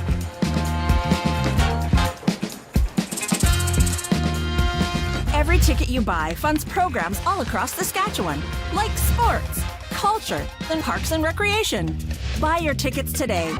Every ticket you buy funds programs all across Saskatchewan, like sports, culture, and parks and recreation. Buy your tickets today.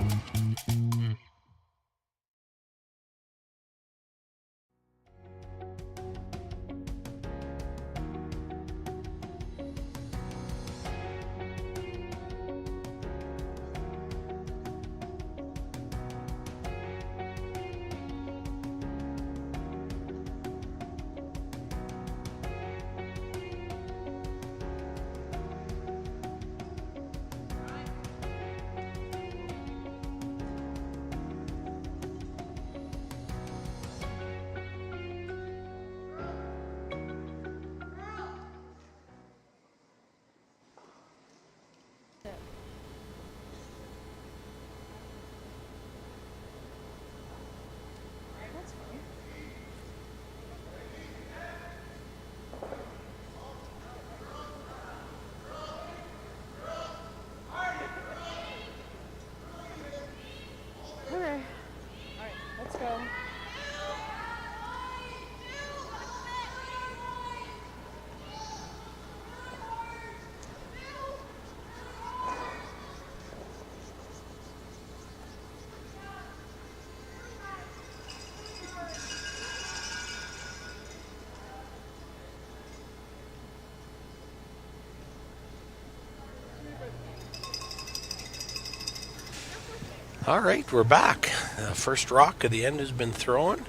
All right, we're back. First rock of the end has been thrown.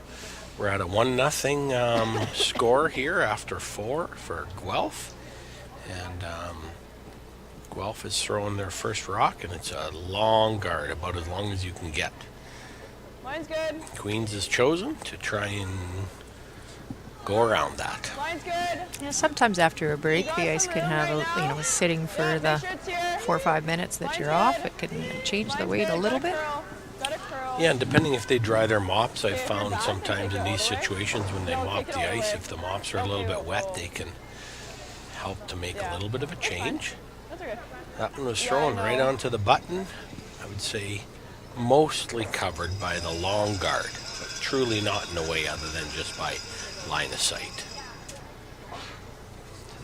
We're at a 1-0 score here after 4 for Guelph. And Guelph is throwing their first rock, and it's a long guard, about as long as you can get. Line's good. Queens is chosen to try and go around that. Line's good. Yeah, sometimes after a break, got the ice some can room have right a, now. sitting for Yeah, the make sure it's here. 4 or 5 minutes that Line's you're off. good. It can change the Line's weight a good. little Gotta bit. curl. Gotta curl. Yeah, and depending if they dry their mops, I've Okay, if found you're back, sometimes then in take it these all the way. situations when they No, mop take it the all the ice, way. if the mops are a little bit wet, they can help to make a Yeah. little bit of a That's fine. change. That's okay. That one was Yeah, thrown I right know. onto the button. I would say mostly covered by the long guard, but truly not in a way other than just by line of sight.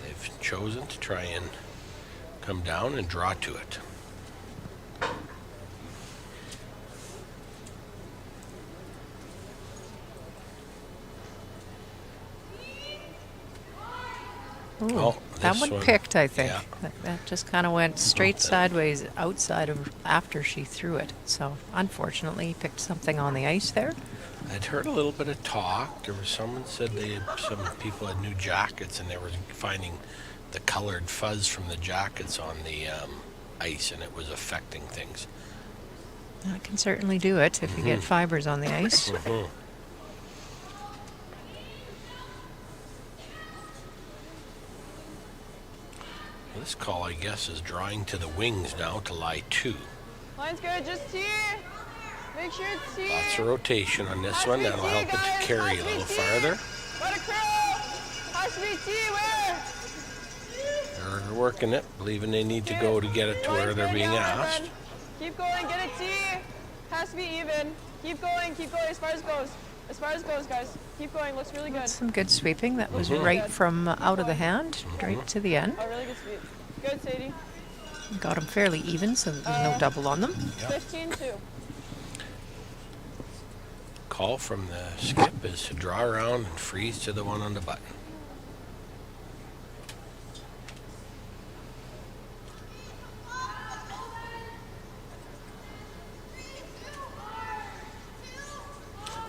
They've chosen to try and come down and draw to it. Ooh, Oh, that this one one, picked, I think. yeah. That just kind of went straight that- sideways outside of after she threw it. So unfortunately, he picked something on the ice there. I'd heard a little bit of talk. There was someone said some people had new jackets and they were finding the colored fuzz from the jackets on the ice, and it was affecting things. That can certainly do it if you get fibers on the ice. Mhm. This call, I guess, is drawing to the wings now to lie 2. Line's good. Just T. Make sure it's T. Lots of rotation on this one. That'll help it to carry a little farther. Gotta curl. Has to be T. Where? They're working it, believing they need to go to get it to where Line's they're good being now, my asked. friend. Keep going. Get a T. Has to be even. Keep going. Keep going as far as goes. As far as goes, guys. Keep going. Looks really good. Some good sweeping. That was Mhm. right from out of the hand, right to the end. Oh, really good speed. Good, Sadie. Got them fairly even, so that there's no double on them. 15-2. Call from the skip is to draw around and freeze to the one on the button.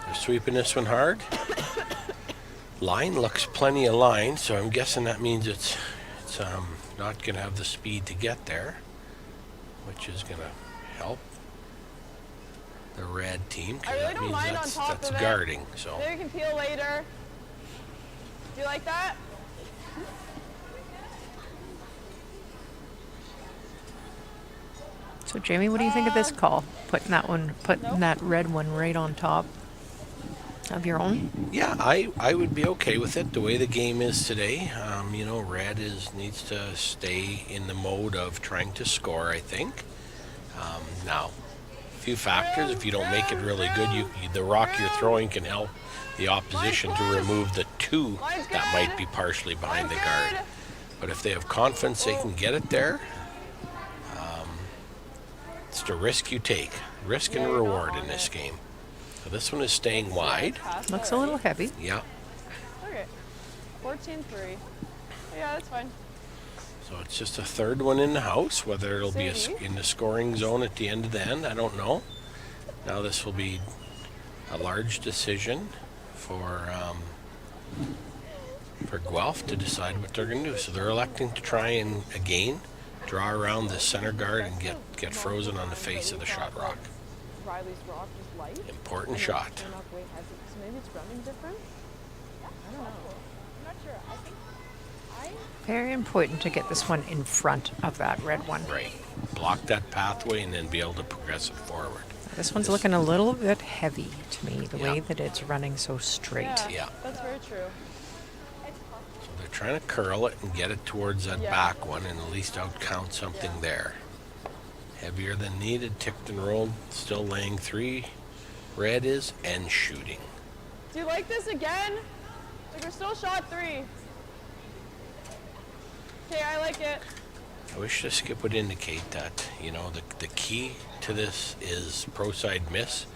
They're sweeping this one hard. Line looks plenty of line, so I'm guessing that means it's not going to have the speed to get there, which is going to help the red team, I because really that don't means mind on that's top of it. guarding. So Maybe we can peel later. Do you like that? So Jamie, what do you think of this call? Putting Nope. that red one right on top of your own? yeah, I would be okay with it the way the game is today. Red needs to stay in the mode of trying to score, I think. Now, a few factors. If you don't make it really good, the rock you're throwing can help the opposition to remove the 2 that might be partially behind the guard. But if they have confidence they can get it there, it's the risk you take. Risk and reward in this game. So this one is staying wide. Looks a little heavy. Yeah. Okay. 14-3. Yeah, that's fine. So it's just a third one in the house. Whether it'll be Sadie? in the scoring zone at the end of the end, I don't know. Now this will be a large decision for Guelph to decide what they're going to do. So they're electing to try and again draw around the center guard and get frozen on the face of the shot rock. Riley's rock is light. Important shot. They're not way heavy, so maybe it's running different? I don't know. I'm not sure. I think Very important to get this one in front of that red one. Right. Block that pathway and then be able to progress it forward. This one's looking a little bit heavy to me, the way Yeah. that it's running so straight. Yeah. That's very true. So they're trying to curl it and get it towards that Yeah. back one and at least outcount something there. Heavier than needed, ticked and rolled, still laying 3. Red is and shooting. Do you like this again? Like we're still shot 3. Okay, I like it. I wish the skip would indicate that, the key to this is pro side miss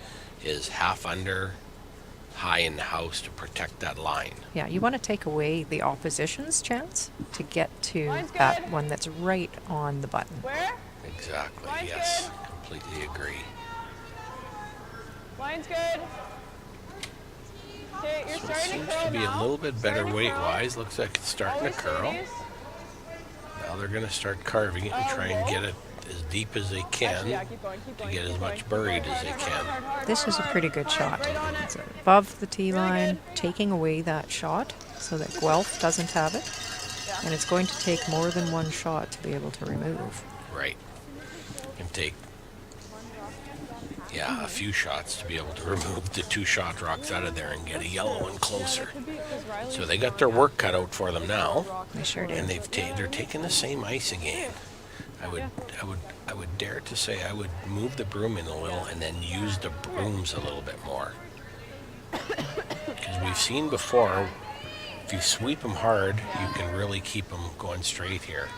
is half under, high in the house to protect that line. Yeah, you want to take away the opposition's chance to get to Line's that good. one that's right on the button. Where? Exactly, Line's yes. good. Completely agree. Line's good. Okay, you're So it starting seems to curl to be now. a little bit better Starting to curl. weight-wise. Looks like it's starting to Always curl. Sadie's. Now they're going to start carving it and try and get it as deep as they can Actually, yeah, keep going, keep to going, get keep as going, much keep buried going. as they Hard, can. hard, hard, hard, This is a hard, pretty good shot. Right on it. It's above the tee Really line, good. taking away that shot so that Guelph doesn't have it. Yeah. And it's going to take more than one shot to be able to remove. Right. Can take, yeah, a few shots to be able to remove the 2 shot rocks out of there and get a yellow one closer. So they got their work cut out for them now, They sure and did. they're taking the same ice again. I would dare to say I would move the broom in a little and then use the brooms a little bit more. Because we've seen before, if you sweep them hard, you can really keep them going straight here.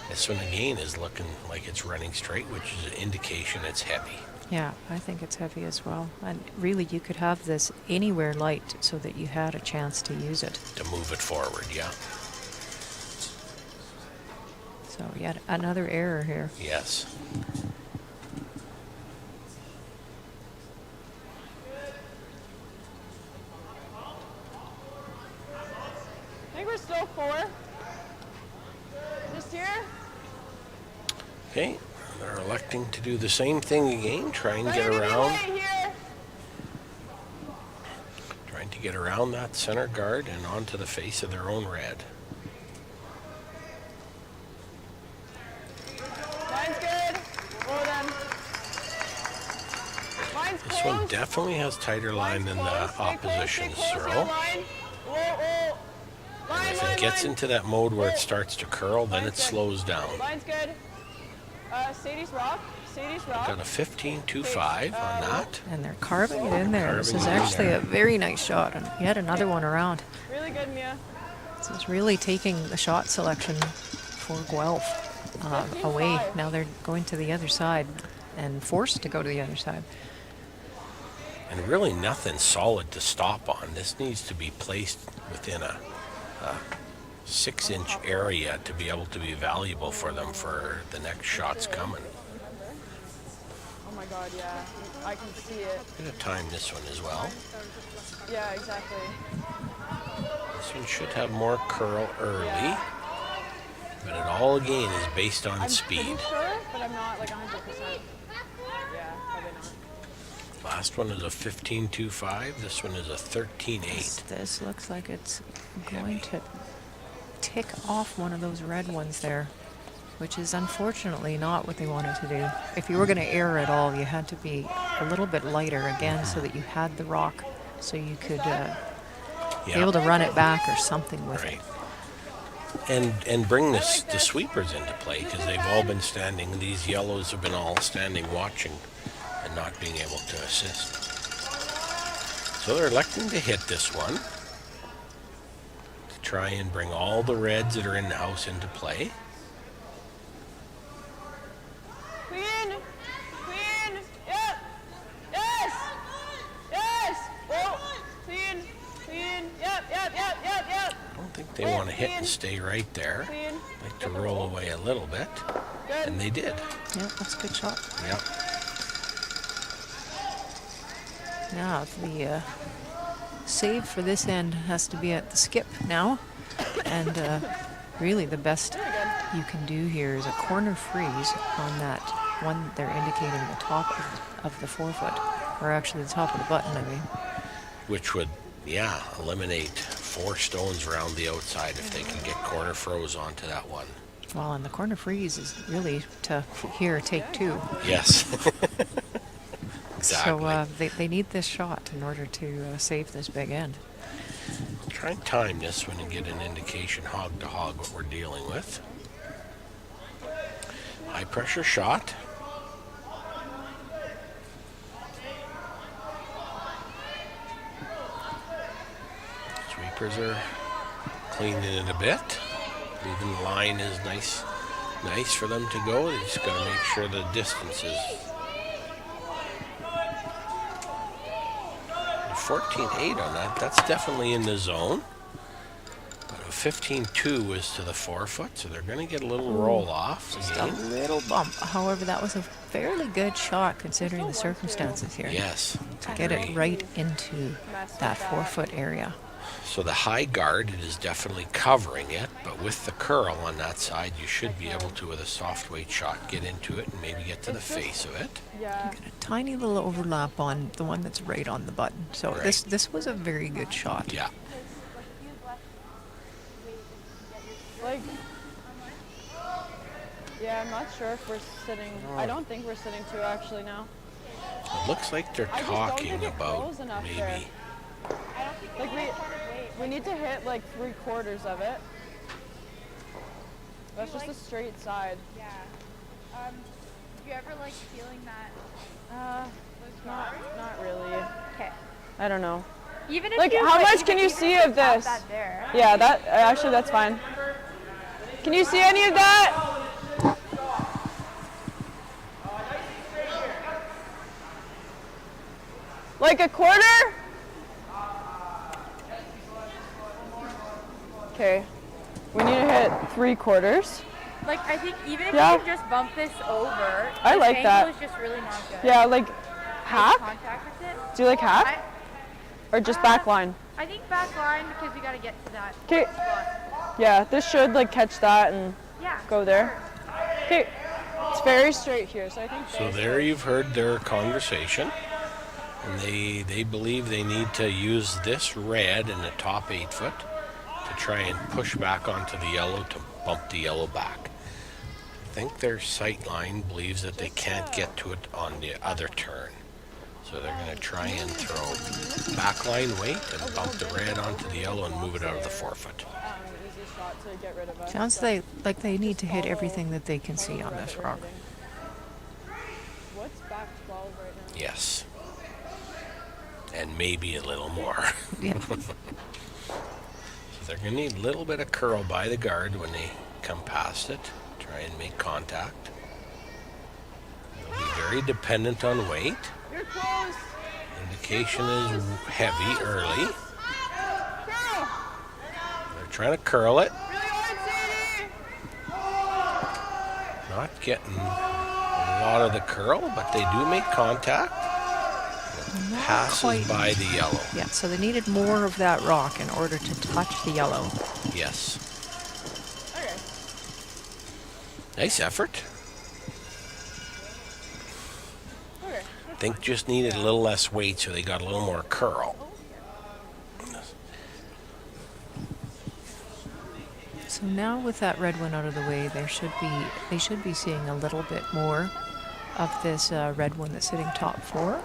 This one again is looking like it's running straight, which is an indication it's heavy. Yeah, I think it's heavy as well. And really, you could have this anywhere light so that you had a chance to use it. To move it forward, yeah. So yet another error here. Yes. I think we're still 4. Just here. Okay, they're electing to do the same thing again, try and get Better to be around. light here. Trying to get around that center guard and onto the face of their own red. Line's good. Well done. Line's This close. one definitely has tighter line than the Line's close. Stay close, opposition's stay close, throw. yeah, line. Whoa. Line, And if line, it gets line. into that mode where it Whoa. starts to curl, then it Line's good. slows down. Line's good. Sadie's rock. Sadie's rock. Got a 15.25 on that. And they're carving it in there. This is Carving it in actually there. a very nice shot. And yet another one around. Really good, Mia. This is really taking the shot selection for Guelph away. Now they're going to the other side and forced to go to the other side. And really nothing solid to stop on. This needs to be placed within a 6-inch area to be able to be valuable for them for the next shots coming. Oh my god, yeah. I can see it. I'm gonna time this one as well. Yeah, exactly. This one should have more curl early, but it all again is based on I'm speed. pretty sure, but I'm not like 100%. Yeah, probably not. Last one is a 15.25. This one is a 13.8. This looks like it's going to tick off one of those red ones there, which is unfortunately not what they wanted to do. If you were going to err at all, you had to be a little bit lighter again so that you had the rock so you could be able to run it back or something with Right. it. And bring the sweepers into play because they've all been standing. These yellows have been all standing watching and not being able to assist. So they're electing to hit this one to try and bring all the reds that are in the house into play. Clean. Clean. Yep. Yes. Yes. Whoa. Clean. Clean. Yep. I don't think they want to hit and stay right there. Clean. Like to roll away a little bit, Good. and they did. Yeah, that's a good shot. Yep. Now the save for this end has to be at the skip now, and really the best you can do here is a corner freeze on that one they're indicating the top of the 4-foot, or actually the top of the button, I mean. Which would, eliminate 4 stones around the outside if they can get corner froze onto that one. Well, and the corner freeze is really to here, take 2. Yes. Exactly. So they need this shot in order to save this big end. I'll try and time this one and get an indication hog to hog what we're dealing with. High pressure shot. Sweepers are cleaning it a bit. Leaving the line is nice for them to go. They just got to make sure the distance is 14.8 on that. That's definitely in the zone. But a 15-2 was to the 4 foot, so they're going to get a little roll off. Just a little bump. However, that was a fairly good shot considering the circumstances here. Yes. To get it right into that 4 foot area. So the high guard, it is definitely covering it, but with the curl on that side, you should be able to, with a soft weight shot, get into it and maybe get to the face of it. Yeah. Got a tiny little overlap on the one that's right on the button. So Right. this was a very good shot. Yeah. Like, yeah, I'm not sure if we're sitting. I don't think we're sitting two actually now. It looks like they're I just don't talking think it about grows enough maybe. there. Like we need to hit like 3/4 of it. That's just a straight side. Yeah. Do you ever like feeling that? Not really. Okay. I don't know. Even if Like, you, how much even- can you even see if of have this? That there. Yeah, that actually that's fine. Can you see any of that? Like a quarter? Okay. We need to hit 3/4. Like I think even if Yeah. you just bump this over, I this like angle that. is just really not good. Yeah, like Make half? contact with it. Do you like half? I, Or just back line? I think back line because we gotta get to that. Okay. spot. Yeah, this should like catch that and Yeah. go there. Okay. It's very straight here, so I think So there you've heard their conversation. And they believe they need to use this red in the top 8 foot to try and push back onto the yellow to bump the yellow back. I think their sight line believes that they can't get to it on the other turn. So they're going to try and throw backline weight and bump the red onto the yellow and move it out of the 4 foot. easy shot to get rid of us. Sounds like they need to hit everything that they can see on this rock. What's back 12 right now? Yes. And maybe a little more. Yeah. So they're going to need a little bit of curl by the guard when they come past it. Try and make contact. They'll be very dependent on weight. You're close. Indication is heavy early. Girl. They're trying to curl it. Really hard, Sadie. Not getting a lot of the curl, but they do make contact. It passes quite. by the yellow. Yeah, so they needed more of that rock in order to touch the yellow. Yes. Okay. Nice effort. Okay. I think just needed a little less weight, so they got a little more curl. So now with that red one out of the way, they should be seeing a little bit more of this red one that's sitting top 4.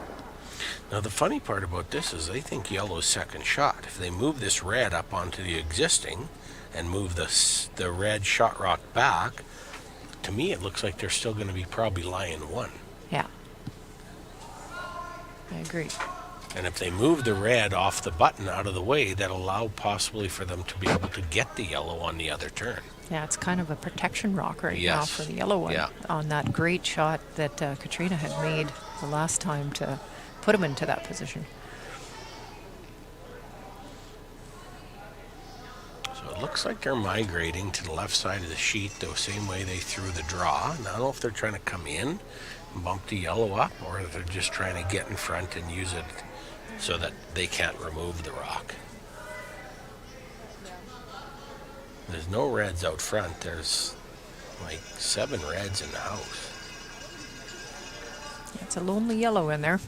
Now the funny part about this is they think yellow's second shot. If they move this red up onto the existing and move the red shot rock back, to me it looks like they're still going to be probably lying 1. Yeah. I agree. And if they move the red off the button out of the way, that'll allow possibly for them to be able to get the yellow on the other turn. Yeah, it's kind of a protection rock right now Yes. for the yellow one Yeah. on that great shot that Katrina had made the last time to put him into that position. So it looks like they're migrating to the left side of the sheet the same way they threw the draw. And I don't know if they're trying to come in and bump the yellow up, or if they're just trying to get in front and use it so that they can't remove the rock. There's no reds out front. There's like 7 reds in the house. It's a lonely yellow in there.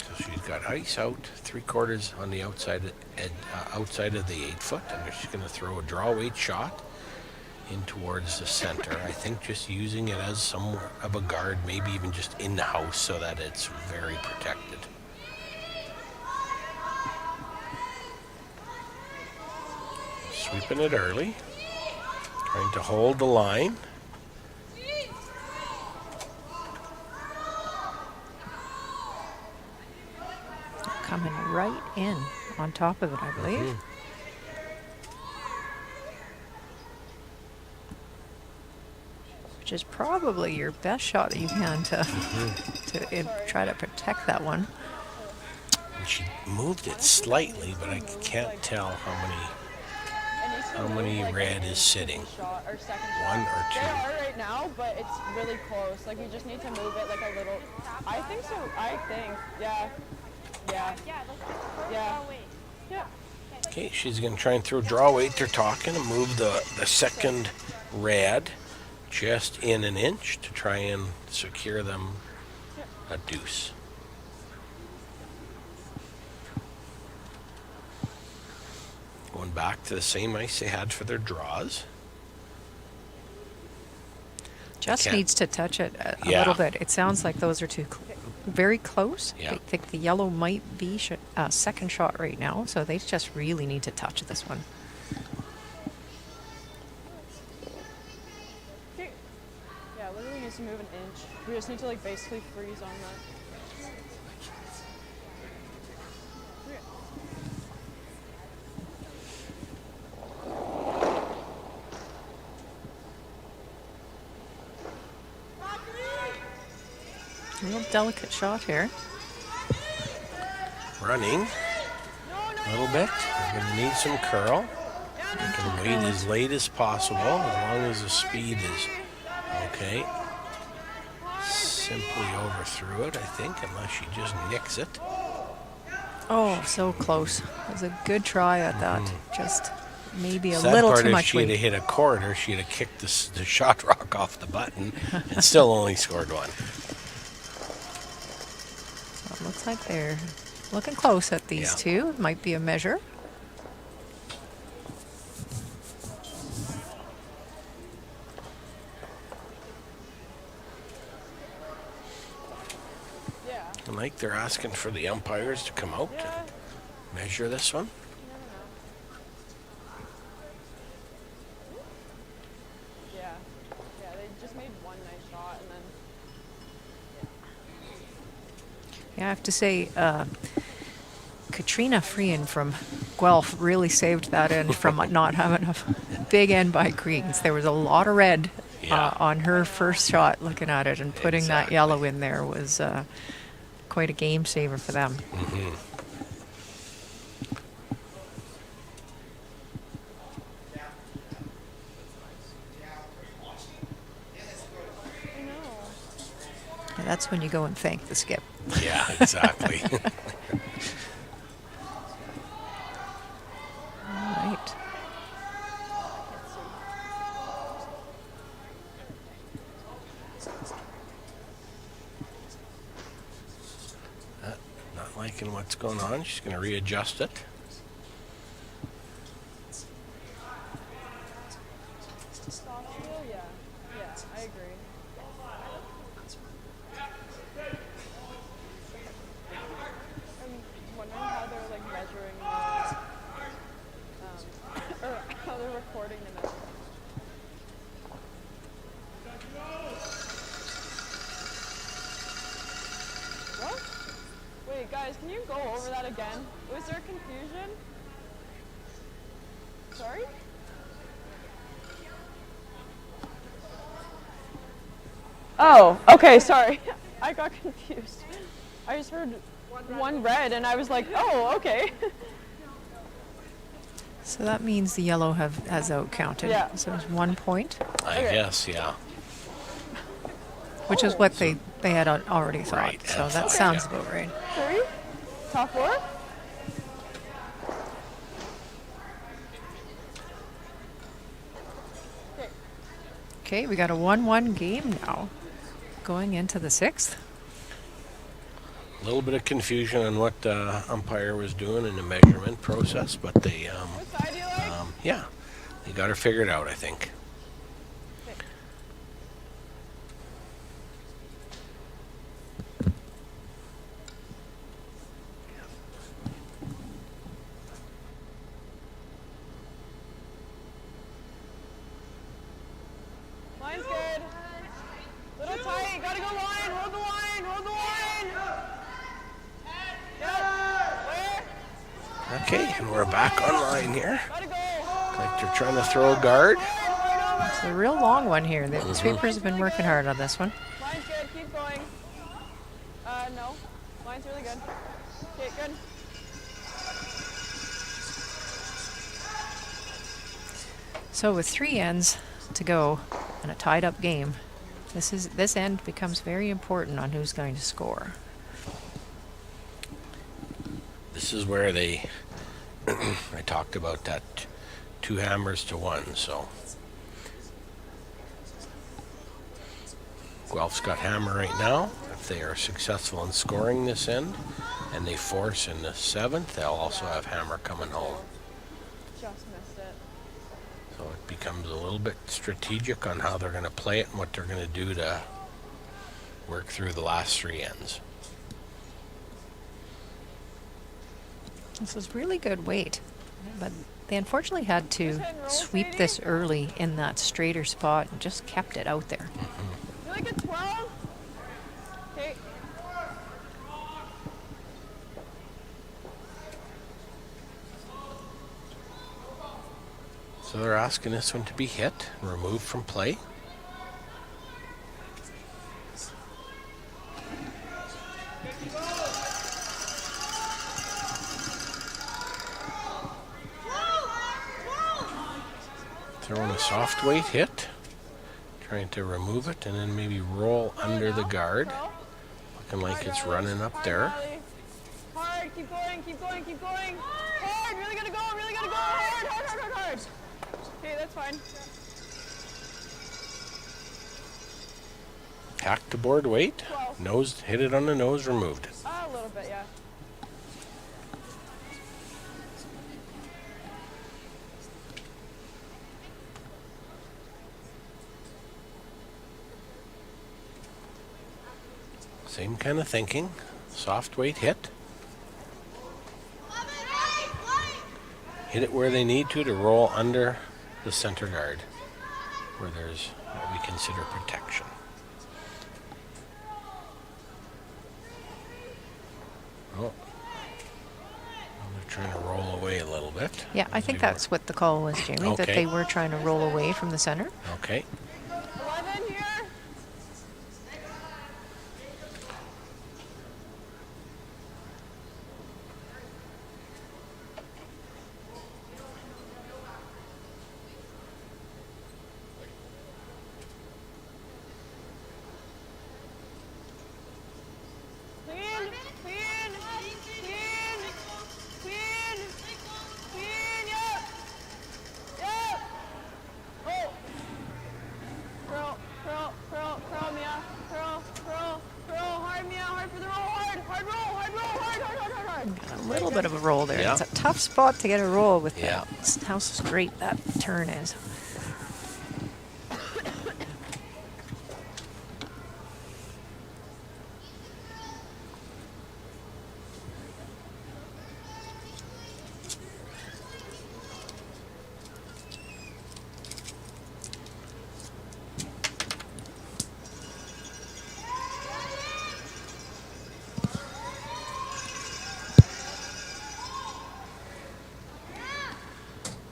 So she's got ice out 3/4 on the outside of the 8 foot, and she's going to throw a draw weight shot in towards the center. I think just using it as somewhat of a guard, maybe even just in the house, so that it's very protected. Sweeping it early, trying to hold the line. Coming right in on top of it, I believe. which is probably your best shot that you can to try to protect that one. And she moved it slightly, but I can't tell how many red is sitting. Shot or second One shot. or They two. are right now, but it's really close. Like, you just need to move it like a little. I think so. I think. Yeah. Yeah. Yeah, let's just Yeah. away. Yeah. Okay, she's going to try and throw draw weight. They're talking and move the second red just in an inch to try and secure them a deuce. Going back to the same ice they had for their draws. Just can't- needs to touch it a Yeah. little bit. It sounds like those are very close. Yeah. I think the yellow might be second shot right now, so they just really need to touch this one. Okay. Yeah, literally needs to move an inch. We just need to like basically freeze on that. Okay. A real delicate shot here. Running a little bit. We're going to need some curl. You can wait as late as possible as long as the speed is okay. Simply overthrew it, I think, unless she just nicks it. Oh, so close. It was a good try at that. Just maybe a Sad little part, too if much she had weight. hit a corner, she'd have kicked the shot rock off the button and still only scored one. So it looks like they're looking close at these Yeah. two. Might be a measure. Yeah. And like they're asking for the umpires to come out Yeah. and measure this one. You never know. Yeah. Yeah, they just made one nice shot and then. Yeah, I have to say, Katrina Freehan from Guelph really saved that end from not having a big end by greens. There was a lot of red Yeah. on her first shot looking at it, and putting that Exactly. yellow in there was quite a game saver for them. I know. And that's when you go and thank the skip. Yeah, exactly. All right. Not liking what's going on. She's going to readjust it. Soft feel? Yeah. Yeah, I agree. I'm wondering how they're like measuring the, or how they're recording the measurement. What? Wait, guys, can you go over that again? Was there confusion? Sorry? Oh, okay, sorry. I got confused. I just heard one red and I was like, oh, okay. So that means the yellow has out counted. Yeah. So it's 1 point, I Okay. guess, yeah. which is what they had already thought. Right, So and that thought, sounds yeah. about right. 3, top 4. Okay. Okay, we got a 1-1 game now, going into the 6th. A little bit of confusion on what the umpire was doing in the measurement process, but they, What side do you like? yeah, they got her figured out, I think. Line's good. Little tight. Gotta go line. Hold the line. Hold the line. Yep. Where? Okay, and we're back online here. Gotta go. Like they're trying to throw a guard. Line, It's a real long one here. The sweepers have been working hard on this one. Line's good. Keep going. No. Line's really good. Okay, good. So with 3 ends to go and a tied up game, this end becomes very important on who's going to score. This is where they, I talked about that 2 hammers to 1, so. Guelph's got hammer right now. If they are successful in scoring this end and they force in the 7th, they'll also have hammer coming home. Just missed it. So it becomes a little bit strategic on how they're going to play it and what they're going to do to work through the last 3 ends. This is really good weight, but they unfortunately had to sweep this early in that straighter spot and just kept it out there. You like a 12? Okay. So they're asking this one to be hit, removed from play. Throwing a soft weight hit, trying to remove it and then maybe roll under the guard. Looking like it's running up there. Hard, keep going, keep going, keep going. Hard, really gotta go, really gotta go. Hard, hard, hard, hard, hard. Okay, that's fine. Hacked the board weight, 12. nose, hit it on the nose, removed it. A little bit, yeah. Same kind of thinking, soft weight hit. Hit it where they need to roll under the center guard, where there's what we consider protection. Oh, they're trying to roll away a little bit. Yeah, I think that's what the call was, Jamie, that Okay. they were trying to roll away from the center. Okay. 11 here. Clean, clean, clean, clean, clean, yep, yep. Oh. Curl, curl, curl, curl, Mia. Curl, curl, curl, hard, Mia. Hard for the roll, hard, hard roll, hard roll, hard, hard, hard, hard, hard. Got a little bit of a roll there. Yeah. It's a tough spot to get a roll with Yeah. how straight that turn is.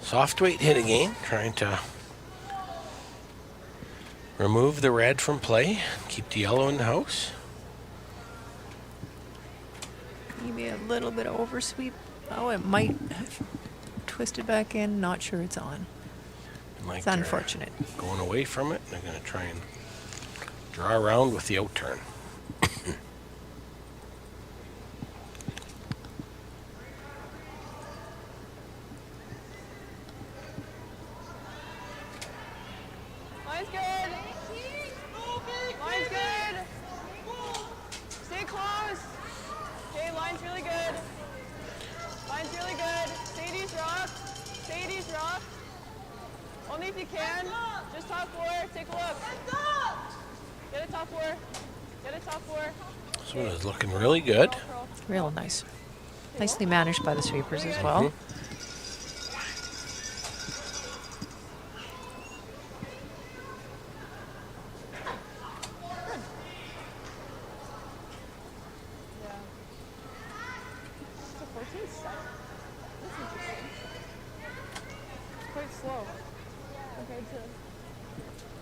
Soft weight hit again, trying to remove the red from play, keep the yellow in the house. Maybe a little bit of oversweep. Oh, it might have twisted back in. Not sure it's on. Like It's they're unfortunate. Going away from it, they're going to try and draw around with the out turn. Line's good. Line's good. Stay close. Okay, line's really good. Line's really good. Sadie's rock. Sadie's rock. Only if you can. Just top 4. Take a look. Get a top 4. Get a top 4. This one is looking really good. Curl. Real nice. Nicely managed by the sweepers as well. Yeah. It's a 14 set. That's interesting. Quite slow compared to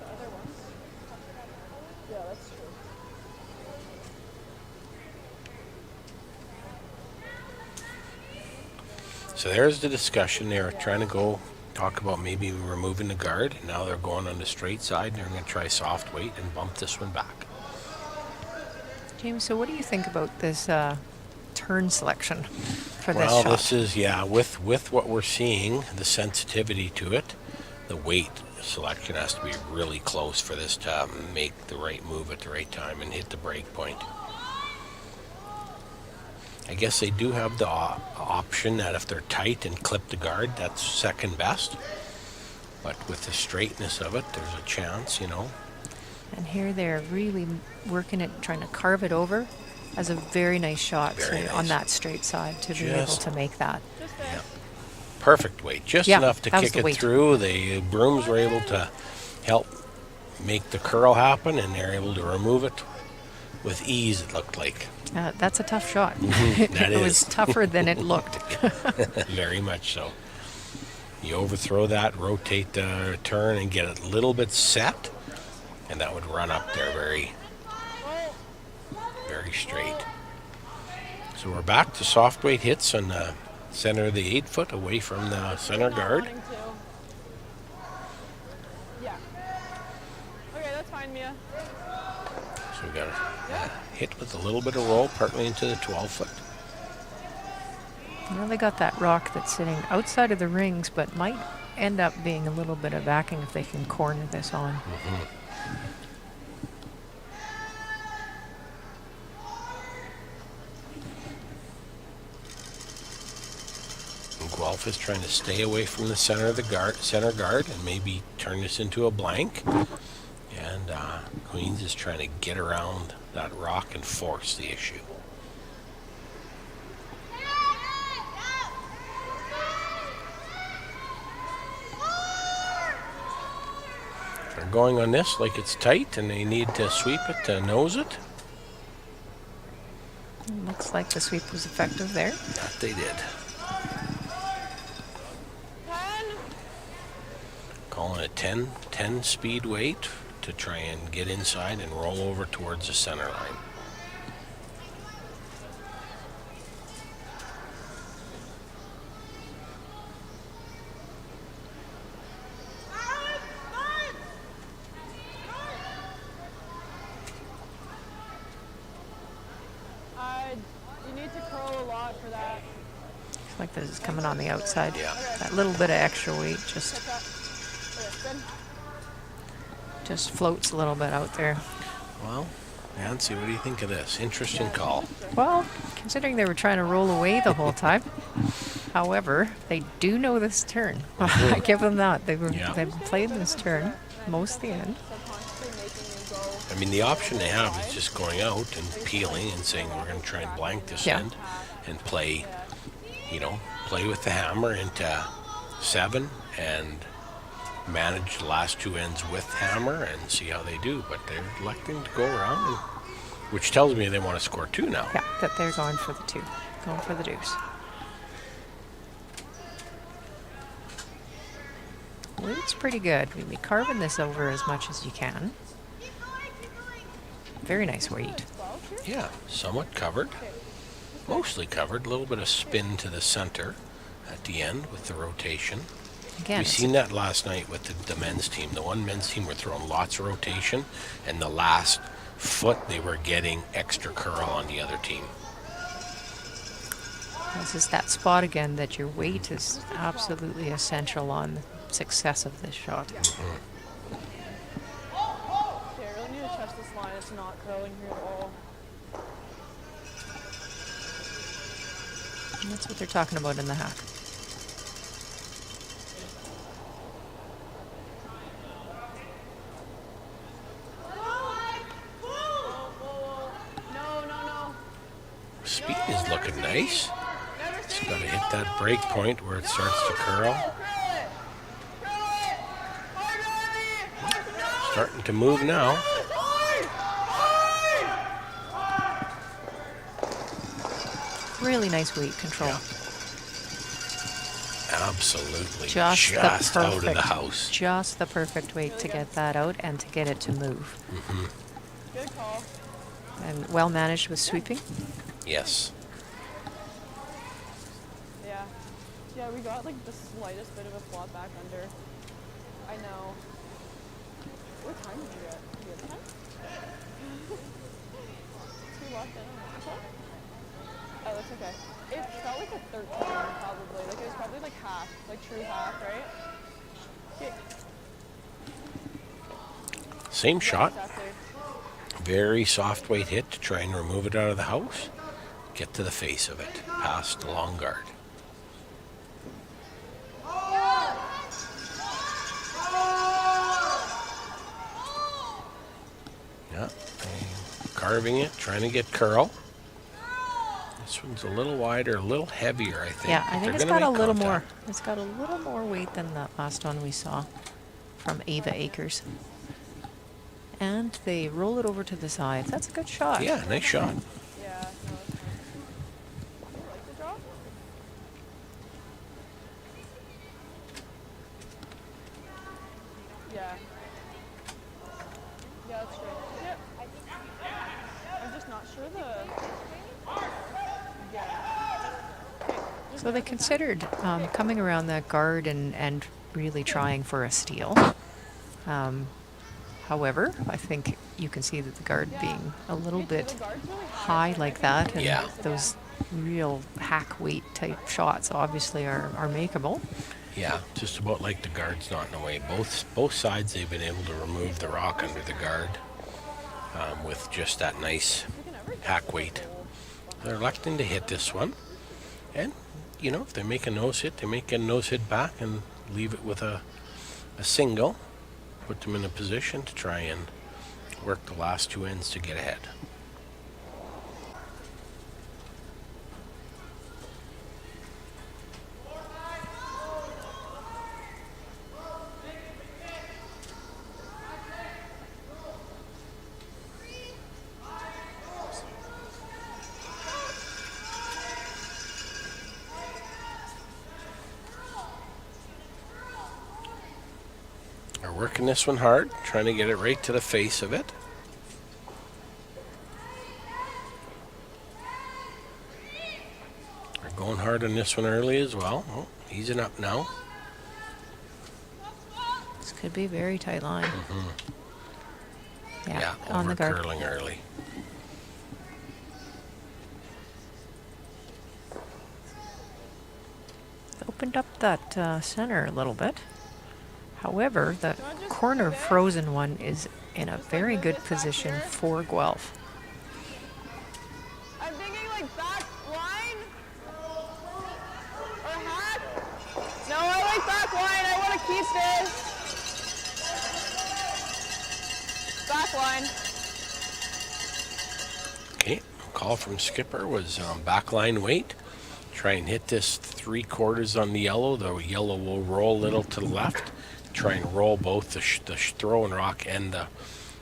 the other ones. Yeah, that's true. So there's the discussion. They were trying to go talk about maybe removing the guard. And now they're going on the straight side and they're going to try soft weight and bump this one back. James, so what do you think about this turn selection for this Well, shot? this is, yeah, with what we're seeing, the sensitivity to it, the weight selection has to be really close for this to make the right move at the right time and hit the break point. I guess they do have the option that if they're tight and clip the guard, that's second best. But with the straightness of it, there's a chance, you know. And here they're really working it, trying to carve it over. As a very nice shot Very on nice. that straight side to be able Just- to make that. Just there. Yeah. Perfect weight, just Yeah, enough to that was kick the it weight. through. The brooms were able to help make the curl happen, and they're able to remove it with ease, it looked like. That's a tough shot. That It was is. tougher than it looked. Very much so. You overthrow that, rotate the turn, and get it a little bit set, and that would run up there very, very straight. So we're back to soft weight hits on the center of the 8 foot, away from the center guard. Wanting to. Yeah. Okay, that's fine, Mia. So we got a hit with a little bit of roll, partly into the 12 foot. Well, they got that rock that's sitting outside of the rings, but might end up being a little bit of backing if they can corner this on. And Guelph is trying to stay away from the center of the center guard, and maybe turn this into a blank. And Queens is trying to get around that rock and force the issue. They're going on this like it's tight, and they need to sweep it to nose it. Looks like the sweep was effective there. That they did. 10. Calling it 10 speed weight to try and get inside and roll over towards the center line. You need to curl a lot for that. Looks like this is coming on the outside. Yeah. That little bit of extra weight Catch just that. Okay, good. floats a little bit out there. Well, Nancy, what do you think of this? Interesting call. Well, considering they were trying to roll away the whole time. However, they do know this turn. I give them that. They've played this turn most of the end. Subconsciously making you go. I mean, the option they have is just going out and peeling and saying we're going to try and blank this Yeah. end and play, play with the hammer into 7 and manage the last 2 ends with hammer and see how they do. But they're electing to go around, which tells me they want to score 2 now. Yeah, that they're going for the 2. Going for the deuce. Weight's pretty good. We'll be carving this over as much as you can. Very nice weight. Yeah, somewhat covered. Mostly covered. A little bit of spin to the center at the end with the rotation. Again, We've it's seen that last night with the men's team. The one men's team were throwing lots of rotation, and the last foot they were getting extra curl on the other team. this is that spot again that your weight is absolutely essential on the success of this shot. Okay, I really need to touch this line. It's not curling here at all. And that's what they're talking about in the hack. No. Speed is looking nice. It's got to hit that break point where it starts to curl. Starting to move now. Really nice weight control. Yeah. Absolutely. Just the out of the perfect- house. Just the perfect way to get that out and to get it to move. Good call. And well managed with sweeping. Yes. Yeah. Yeah, we got like the slightest bit of a flop back under. I know. What time did you get? You get time? 2 locked in on that one? Oh, that's okay. It felt like a 13 probably. Like it was probably like half, like true half, right? Okay. Same shot. Exactly. Very soft weight hit to try and remove it out of the house. Get to the face of it. Past the long guard. Yeah. Carving it, trying to get curl. This one's a little wider, a little heavier, I think. Yeah, I but think they're it's gonna got a make little contact. more. It's got a little more weight than the last one we saw from Ava Akers. And they roll it over to the side. That's a good shot. Yeah, nice shot. Yeah, no, it's fine. You like the drop? Yeah. Yeah, that's true. Yep. I'm just not sure So they considered coming around that guard and really trying for a steal. However, I think you can see that the guard being a little bit high like that, and Yeah. those real hack weight type shots obviously are makeable. Yeah, just about like the guard's not in the way. Both sides they've been able to remove the rock under the guard with just that nice hack weight. They're electing to hit this one, and you know, if they make a nose hit, they make a nose hit back and leave it with a single. Put them in a position to try and work the last two ends to get ahead. Are working this one hard, trying to get it right to the face of it. They're going hard on this one early as well. Oh, easing up now. This could be a very tight line. Yeah, on over the guard. curling early. Opened up that center a little bit. However, the corner frozen one is in a very good position for Guelph. I'm thinking like back line or hack. No, I like back line. I want to keep this. Back line. Okay, call from skipper was backline weight. Try and hit this 3/4 on the yellow. The yellow will roll a little to the left. Try and roll both the throwing rock and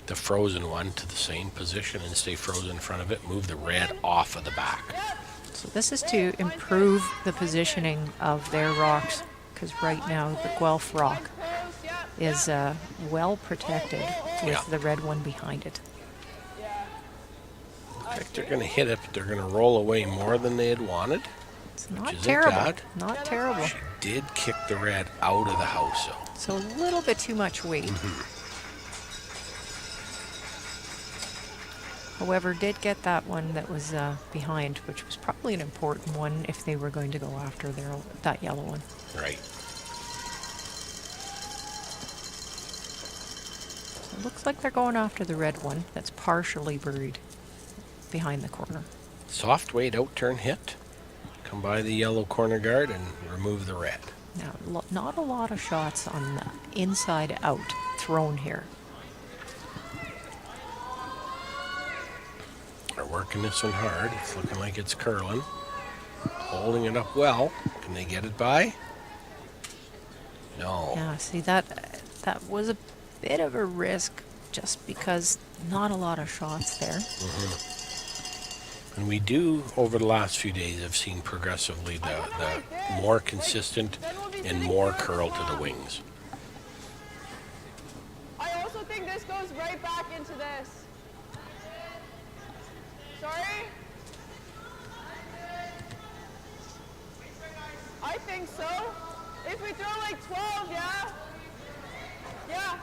the frozen one to the same position and stay frozen in front of it. Move the red off of the back. So this is to improve the positioning of their rocks, because right now the Guelph rock is well protected with Yeah. the red one behind it. Looks like they're going to hit it, but they're going to roll away more than they had wanted. It's not isn't terrible. bad. Not terrible. She did kick the red out of the house, though. So a little bit too much weight. However, did get that one that was behind, which was probably an important one if they were going to go after that yellow one. Right. So it looks like they're going after the red one that's partially buried behind the corner. Soft weight out turn hit. Come by the yellow corner guard and remove the red. Now, not a lot of shots on the inside out thrown here. They're working this one hard. It's looking like it's curling. Holding it up well. Can they get it by? No. Yeah, see that was a bit of a risk just because not a lot of shots there. And we do, over the last few days, have seen progressively the more consistent and more curl to the wings. I also think this goes right back into this. Sorry? I think so. If we throw like 12, yeah? Yeah.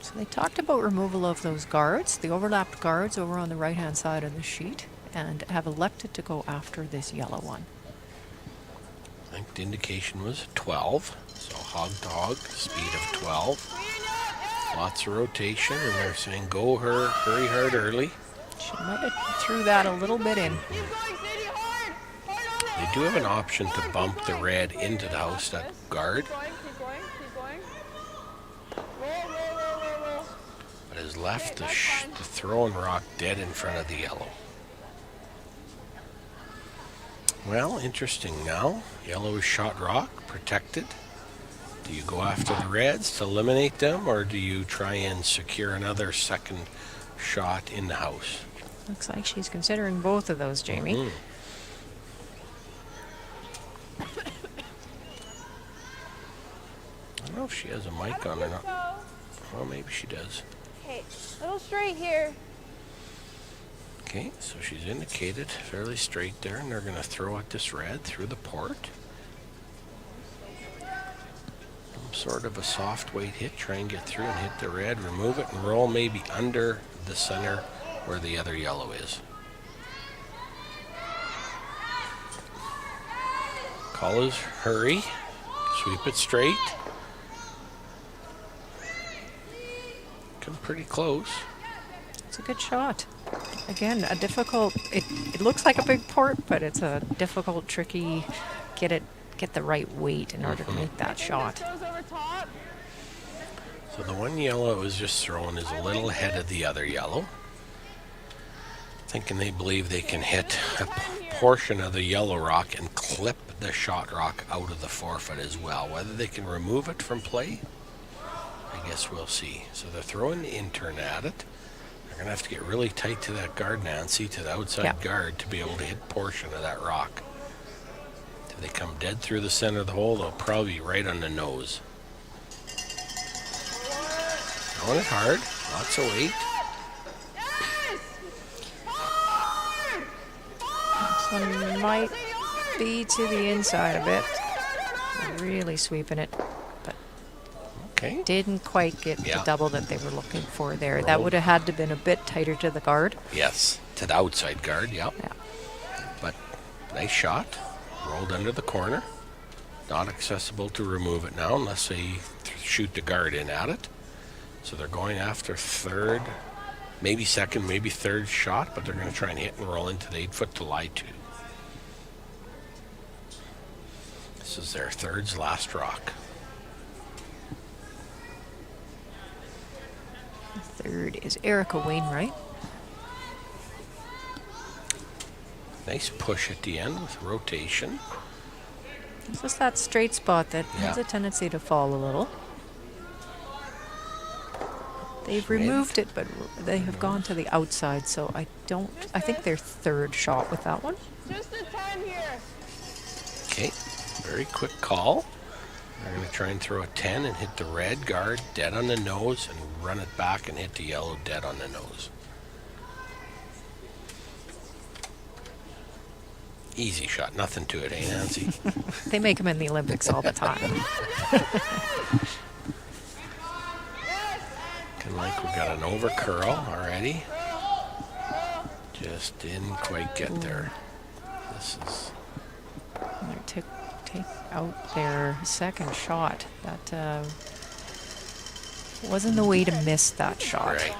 So they talked about removal of those guards, the overlapped guards over on the right-hand side of the sheet, and have elected to go after this yellow one. I think the indication was 12, so hog to hog, speed of 12. Lots of rotation, and they're saying go her, hurry hard early. She might have threw that a little bit in. Keep going, Sadie, hard! Hard on it! They do have an option to bump the red into the house, that guard, Keep going, keep going, keep going. Roll, roll, roll, roll, roll. but has left the, that's fine. the throwing rock dead in front of the yellow. Well, interesting now. Yellow is shot rock, protected. Do you go after the reds to eliminate them, or do you try and secure another second shot in the house? Looks like she's considering both of those, Jamie. Mm. I don't know if she has a mic on or not. Well, maybe she does. Okay, little straight here. Okay, so she's indicated fairly straight there, and they're going to throw at this red through the port. Some sort of a soft weight hit, try and get through and hit the red, remove it, and roll maybe under the center where the other yellow is. Call is hurry, sweep it straight. Come pretty close. It's a good shot. Again, a difficult, it looks like a big port, but it's a difficult, tricky, get the right weight in order to make that shot. This goes over top. So the one yellow it was just thrown is a little ahead of the other yellow. Thinking they believe they can hit a portion of the yellow rock and clip the shot rock out of the forefoote as well. Whether they can remove it from play, I guess we'll see. So they're throwing the intern at it. They're going to have to get really tight to that guard, Nancy, to the outside guard to be able to hit a portion of that rock. If they come dead through the center of the hole, they'll probably be right on the nose. Throwing it hard, lots of weight. This one might be to the inside a bit. Really sweeping it, but Okay. didn't quite get the Yeah. double that they were looking for there. That Rolled. would have had to been a bit tighter to the guard. Yes, to the outside guard, yep. Yeah. But nice shot. Rolled under the corner. Not accessible to remove it now unless they shoot the guard in at it. So they're going after third, maybe second, maybe third shot, but they're going to try and hit and roll into the 8-foot to lie to. This is their third's last rock. Third is Erica Wainwright. Nice push at the end with rotation. It's just that straight spot that has a tendency to fall a little. They've removed it, but they have gone to the outside, so I think their third shot with that one. Just a 10 here. Okay, very quick call. They're going to try and throw a 10 and hit the red guard dead on the nose and run it back and hit the yellow dead on the nose. Easy shot, nothing to it, eh, Nancy? They make them in the Olympics all the time. Looking like we got an over curl already. Just didn't quite get there. This is They take out their second shot. That wasn't the way to miss that shot. right.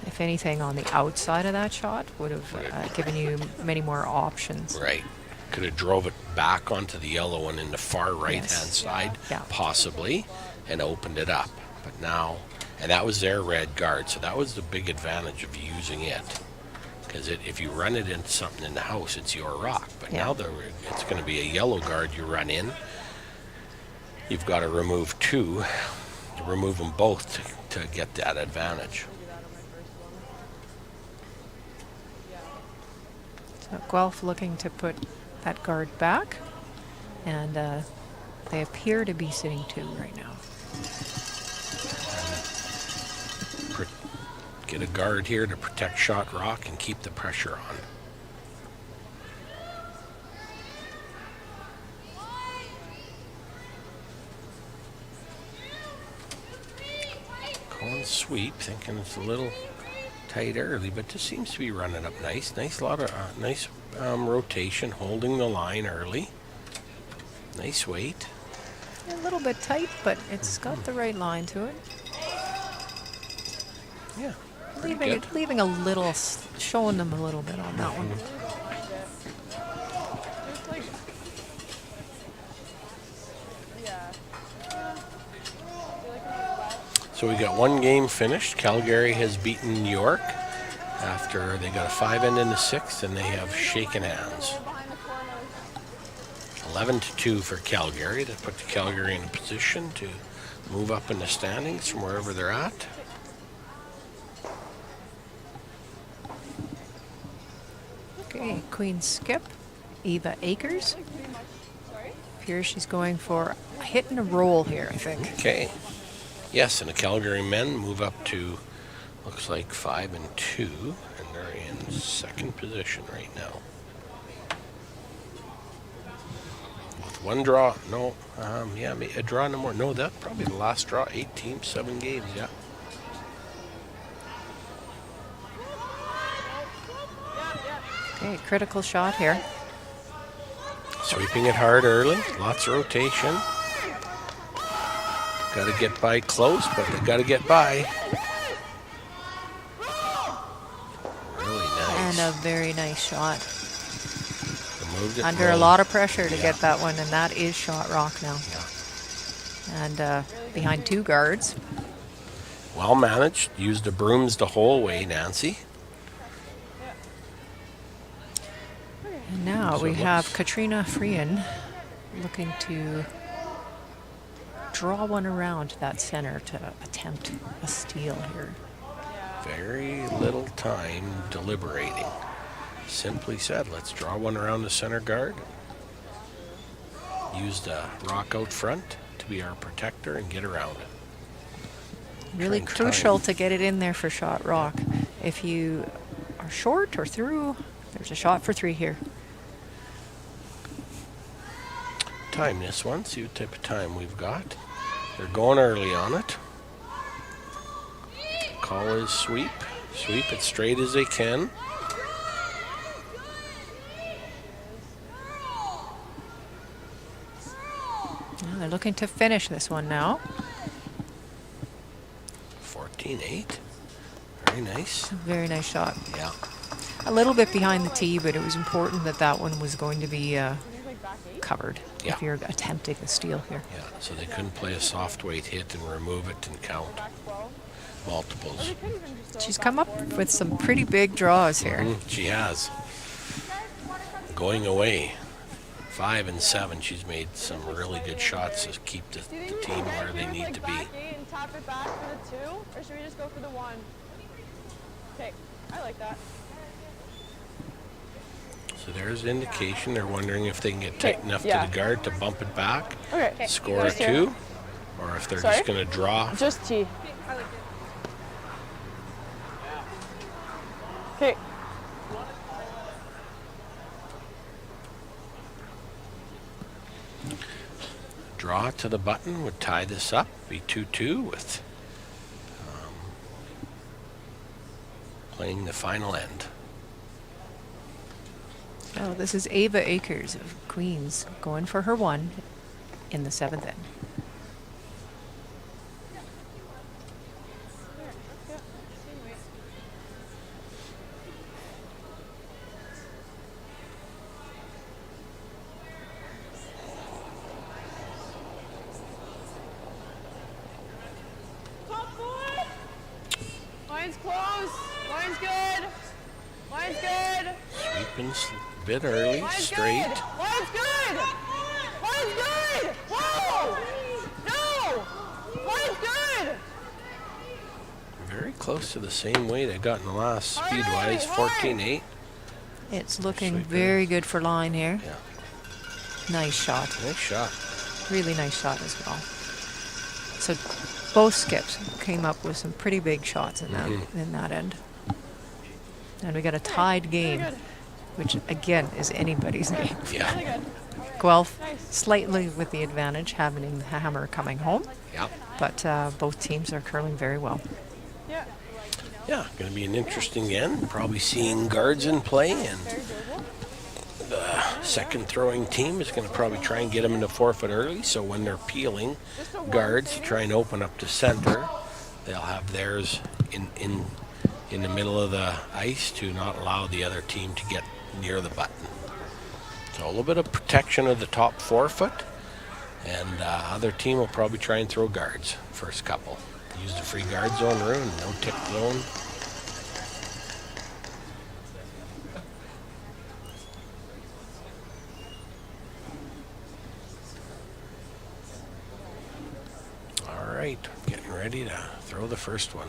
If anything, on the outside of that shot would have given you many more options. Right. Could have drove it back onto the yellow one in the far right-hand side, Yeah. possibly, and opened it up. But now, and that was their red guard, so that was the big advantage of using it. Because if you run it into something in the house, it's your rock. But now it's going to be a yellow guard you run in. You've got to remove two, to remove them both to get that advantage. So Guelph looking to put that guard back. And they appear to be sitting 2 right now. Get a guard here to protect shot rock and keep the pressure on. Going sweep, thinking it's a little tight early, but this seems to be running up nice. Nice lot of nice rotation, holding the line early. Nice weight. A little bit tight, but it's got the right line to it. Yeah, pretty good. Leaving a little, showing them a little bit on that one. Just like, yeah. So we got one game finished. Calgary has beaten York after they got a 5-end in the 6th, and they have shaken hands. 11-2 for Calgary. That put the Calgary in a position to move up in the standings from wherever they're at. Okay, Queen Skip, Eva Akers. Here she's going for a hit and a roll here, I think. Okay. Yes, and the Calgary men move up to, looks like 5-2, and they're in 2nd position right now. With one draw, no, yeah, a draw no more. No, that's probably the last draw, 8 teams, 7 games, yeah. Okay, critical shot here. Sweeping it hard early, lots of rotation. Got to get by close, but they got to get by. Really nice. And a very nice shot. They moved it Under a well. lot of pressure to get that one, and that is shot rock now. Yeah. And behind 2 guards. Well managed. Used the brooms the whole way, Nancy. And now So we it have looks- Katrina Freehan looking to draw one around that center to attempt a steal here. Very little time deliberating. Simply said, let's draw one around the center guard. Use the rock out front to be our protector and get around it. Really Trying crucial time. to get it in there for shot rock. If you are short or through, there's a shot for 3 here. Time this one, see what type of time we've got. They're going early on it. Call is sweep. Sweep it straight as they can. Well, they're looking to finish this one now. 14-8. Very nice. Very nice shot. Yeah. A little bit behind the tee, but it was important that that one was going to be covered Yeah. if you're attempting the steal here. Yeah, so they couldn't play a soft weight hit and remove it and count multiples. She's come up with some pretty big draws here. She has. Going away, 5 and 7, she's made some really good shots to keep the team where they need to be. Back 8 and tap it back for the 2, or should we just go for the 1? Okay, I like that. So there's indication they're wondering if they can get tight enough yeah. to the guard to bump it back, Okay. score a 2, or if they're Sorry? just going to draw. Just T. Okay. Draw to the button would tie this up, be 2-2 with playing the final end. So this is Ava Akers of Queens going for her 1 in the 7th end. Line's close. Line's good. Line's good. Sweeping a bit early, Line's straight. good. Line's good. Line's good. Whoa! No! Line's good. Very close to the same weight I got in the last speed-wise, 14-8. It's looking Sweep very good for line here. Yeah. Nice shot. Nice shot. Really nice shot as well. So both skips came up with some pretty big shots in that end. And we got a tied game, good. which again is anybody's game. Yeah. Really good. Guelph Nice. slightly with the advantage having the hammer coming home, Yeah. but both teams are curling very well. Yeah. Yeah, going to be an interesting end. Probably seeing guards in play, and the second throwing team is going to probably try and get them into forfeit early. So when they're peeling guards, try and open up to center. They'll have theirs in the middle of the ice to not allow the other team to get near the button. So a little bit of protection of the top forefoot, and other team will probably try and throw guards first couple. Use the free guard zone rule, no tick zone. All right, getting ready to throw the first one.